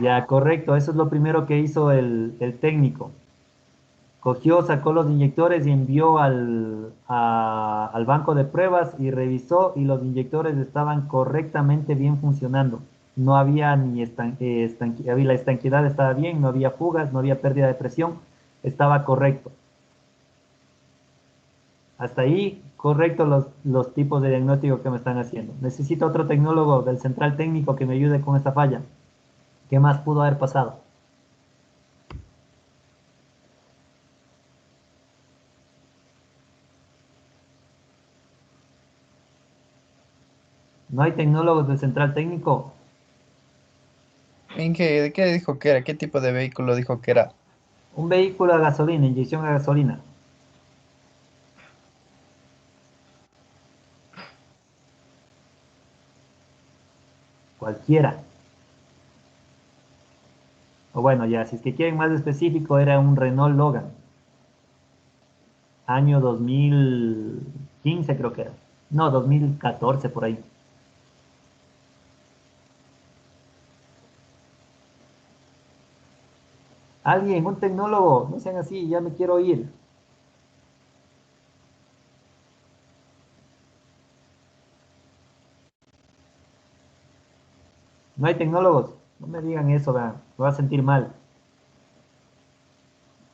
Ya, correcto, eso es lo primero que hizo el técnico. Cogió, sacó los inyectores y envió al banco de pruebas y revisó y los inyectores estaban correctamente bien funcionando. No había la estanqueidad estaba bien, no había fugas, no había pérdida de presión, estaba correcto. Hasta ahí, correcto los tipos de diagnóstico que me están haciendo. Necesito otro tecnólogo del central técnico que me ayude con esta falla. ¿Qué más pudo haber pasado? ¿No hay tecnólogos del central técnico? Inge, ¿de qué dijo que era? ¿Qué tipo de vehículo dijo que era? Un vehículo a gasolina, inyección a gasolina. Cualquiera. O bueno, ya, si es que quieren más específico, era un Renault Logan. Año 2015 creo que era. No, 2014 por ahí. Alguien, un tecnólogo, no sean así, ya me quiero ir. No hay tecnólogos, no me digan eso, vean, me va a sentir mal.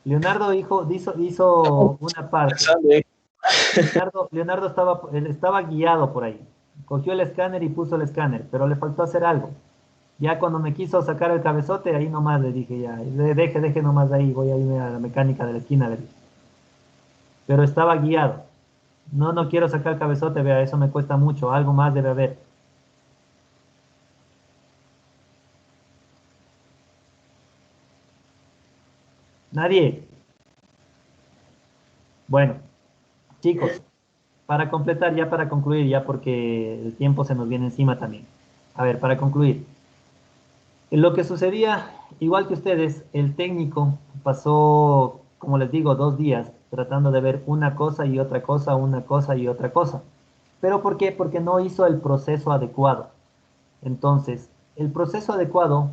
Leonardo hizo una parte. Sale. Leonardo él estaba guiado por ahí. Cogió el escáner y puso el escáner, pero le faltó hacer algo. Ya cuando me quiso sacar el cabezote, ahí nomás le dije ya, deje nomás de ahí, voy a irme a la mecánica de la esquina, le dije. Pero estaba guiado. No, no quiero sacar el cabezote, vea, eso me cuesta mucho, algo más debe haber. Nadie. Bueno, chicos, para completar, ya para concluir, ya porque el tiempo se nos viene encima también. A ver, para concluir. Lo que sucedía, igual que ustedes, el técnico pasó, como les digo, 2 días tratando de ver una cosa y otra cosa, una cosa y otra cosa. ¿Pero por qué? Porque no hizo el proceso adecuado. Entonces, el proceso adecuado,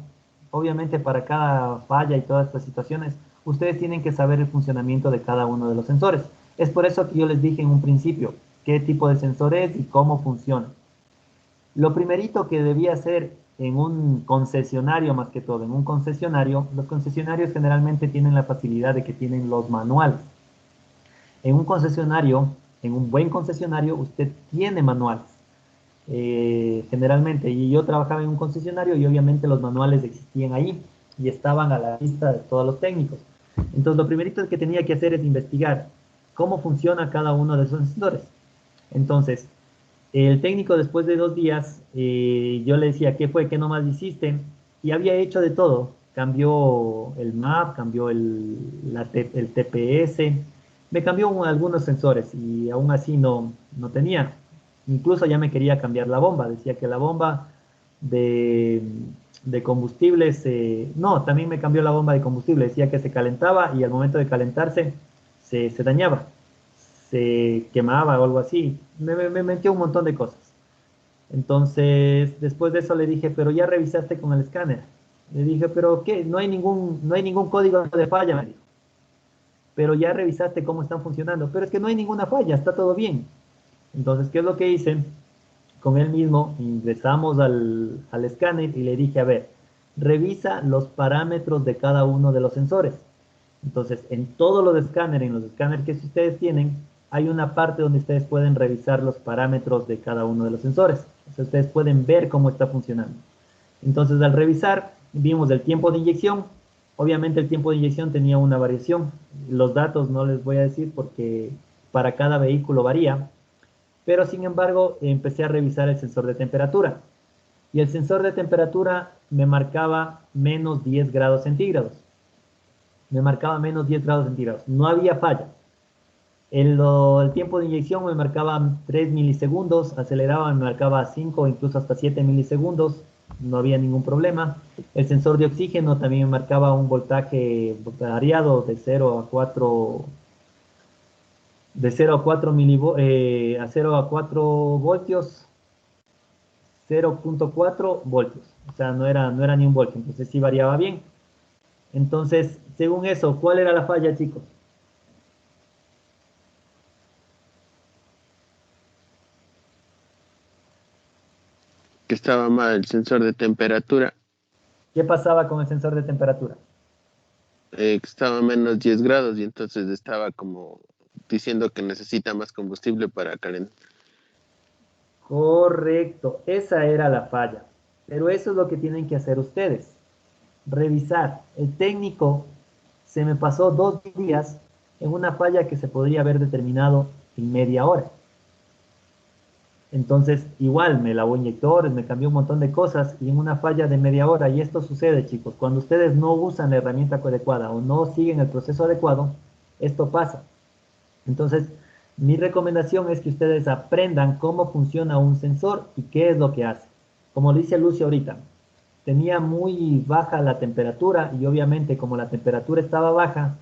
obviamente para cada falla y todas estas situaciones, ustedes tienen que saber el funcionamiento de cada uno de los sensores. Es por eso que yo les dije en un principio qué tipo de sensor es y cómo funciona. Lo primerito que debía hacer en un concesionario, más que todo, en un concesionario, los concesionarios generalmente tienen la facilidad de que tienen los manuales. En un concesionario, en un buen concesionario, usted tiene manuales. Generalmente, y yo trabajaba en un concesionario y obviamente los manuales existían ahí y estaban a la vista de todos los técnicos. Entonces, lo primerito que tenía que hacer es investigar cómo funciona cada uno de esos sensores. Entonces, el técnico después de 2 días, yo le decía, ¿qué fue? ¿Qué nomás hiciste? Y había hecho de todo. Cambió el MAP, cambió el TPS, me cambió algunos sensores y aún así no tenía. Incluso ya me quería cambiar la bomba. Decía que la bomba de, de combustibles, no, también me cambió la bomba de combustible. Decía que se calentaba y al momento de calentarse se dañaba, se quemaba o algo así. Me metió un montón de cosas. Entonces, después de eso le dije, pero ya revisaste con el escáner. Le dije, pero ¿qué? No hay ningún código de falla, me dijo. Pero ya revisaste cómo están funcionando. Pero es que no hay ninguna falla, está todo bien. Entonces, ¿qué es lo que hice? Con él mismo ingresamos al escáner y le dije, a ver, revisa los parámetros de cada uno de los sensores. Entonces, en todos los escáneres, en los escáneres que ustedes tienen, hay una parte donde ustedes pueden revisar los parámetros de cada uno de los sensores. Entonces, ustedes pueden ver cómo está funcionando. Entonces, al revisar, vimos el tiempo de inyección. Obviamente, el tiempo de inyección tenía una variación. Los datos no les voy a decir porque para cada vehículo varía. Pero, sin embargo, empecé a revisar el sensor de temperatura. Y el sensor de temperatura me marcaba menos 10 grados centígrados. Me marcaba menos 10 grados centígrados. No había falla. El tiempo de inyección me marcaba 3 milisegundos, aceleraba, me marcaba 5 o incluso hasta 7 milisegundos, no había ningún problema. El sensor de oxígeno también me marcaba un voltaje variado de 0 a 4 a 0 a 4 voltios, 0.4 voltios, o sea, no era ni un voltio, entonces sí variaba bien. Entonces, según eso, ¿cuál era la falla, chicos? Que estaba mal el sensor de temperatura, ¿Qué pasaba con el sensor de temperatura? que estaba a menos 10 grados y entonces estaba como diciendo que necesita más combustible para calentar. Correcto, esa era la falla. Pero eso es lo que tienen que hacer ustedes. Revisar. El técnico se me pasó 2 días en una falla que se podría haber determinado en media hora. Entonces, igual me lavó inyectores, me cambió un montón de cosas y en una falla de media hora. Y esto sucede, chicos, cuando ustedes no usan la herramienta adecuada o no siguen el proceso adecuado, esto pasa. Entonces, mi recomendación es que ustedes aprendan cómo funciona un sensor y qué es lo que hace. Como le dice Lucio ahorita, tenía muy baja la temperatura y obviamente como la temperatura estaba baja,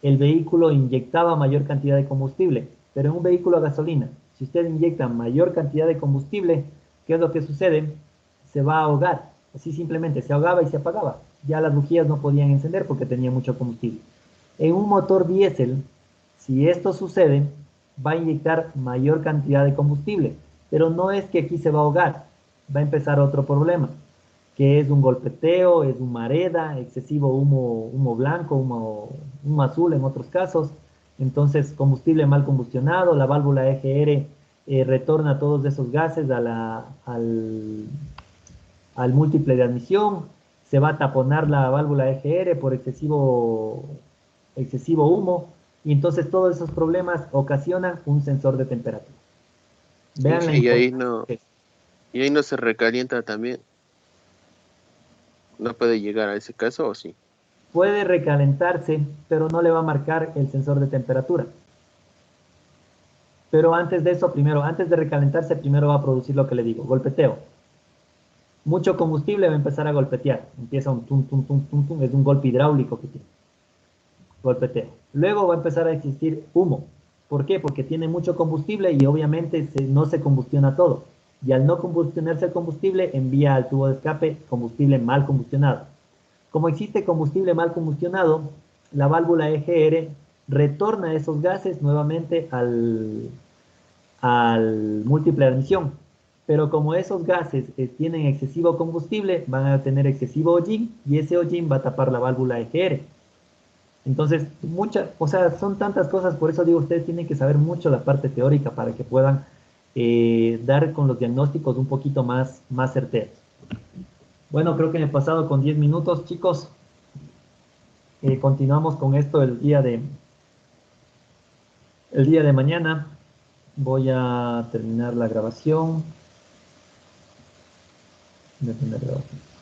el vehículo inyectaba mayor cantidad de combustible, pero en un vehículo a gasolina, si usted inyecta mayor cantidad de combustible, ¿qué es lo que sucede? Se va a ahogar, así simplemente se ahogaba y se apagaba. Ya las bujías no podían encender porque tenía mucho combustible. En un motor diésel, si esto sucede, va a inyectar mayor cantidad de combustible, pero no es que aquí se va a ahogar, va a empezar otro problema, que es un golpeteo, es un mareda, excesivo humo blanco, humo azul en otros casos. Entonces, combustible mal combustionado, la válvula EGR retorna todos esos gases al múltiple de admisión, se va a taponar la válvula EGR por excesivo humo, y entonces todos esos problemas ocasionan un sensor de temperatura. Vean la Y ahí importancia. no, y ahí no se recalienta también. ¿No puede llegar a ese caso o sí? Puede recalentarse, pero no le va a marcar el sensor de temperatura. Pero antes de eso, primero, antes de recalentarse, primero va a producir lo que le digo, golpeteo. Mucho combustible va a empezar a golpetear. Empieza un tum, tum, tum, tum, tum, es un golpe hidráulico que tiene. Golpeteo. Luego va a empezar a existir humo. ¿Por qué? Porque tiene mucho combustible y obviamente no se combustiona todo. Y al no combustionarse el combustible, envía al tubo de escape combustible mal combustionado. Como existe combustible mal combustionado, la válvula EGR retorna esos gases nuevamente al múltiple de admisión. Pero como esos gases tienen excesivo combustible, van a tener excesivo hollín y ese hollín va a tapar la válvula EGR. Entonces, o sea, son tantas cosas, por eso digo, ustedes tienen que saber mucho la parte teórica para que puedan dar con los diagnósticos un poquito más certeros. Bueno, creo que me he pasado con 10 minutos, chicos. Continuamos con esto el día de mañana. Voy a terminar la grabación. Voy a terminar la grabación.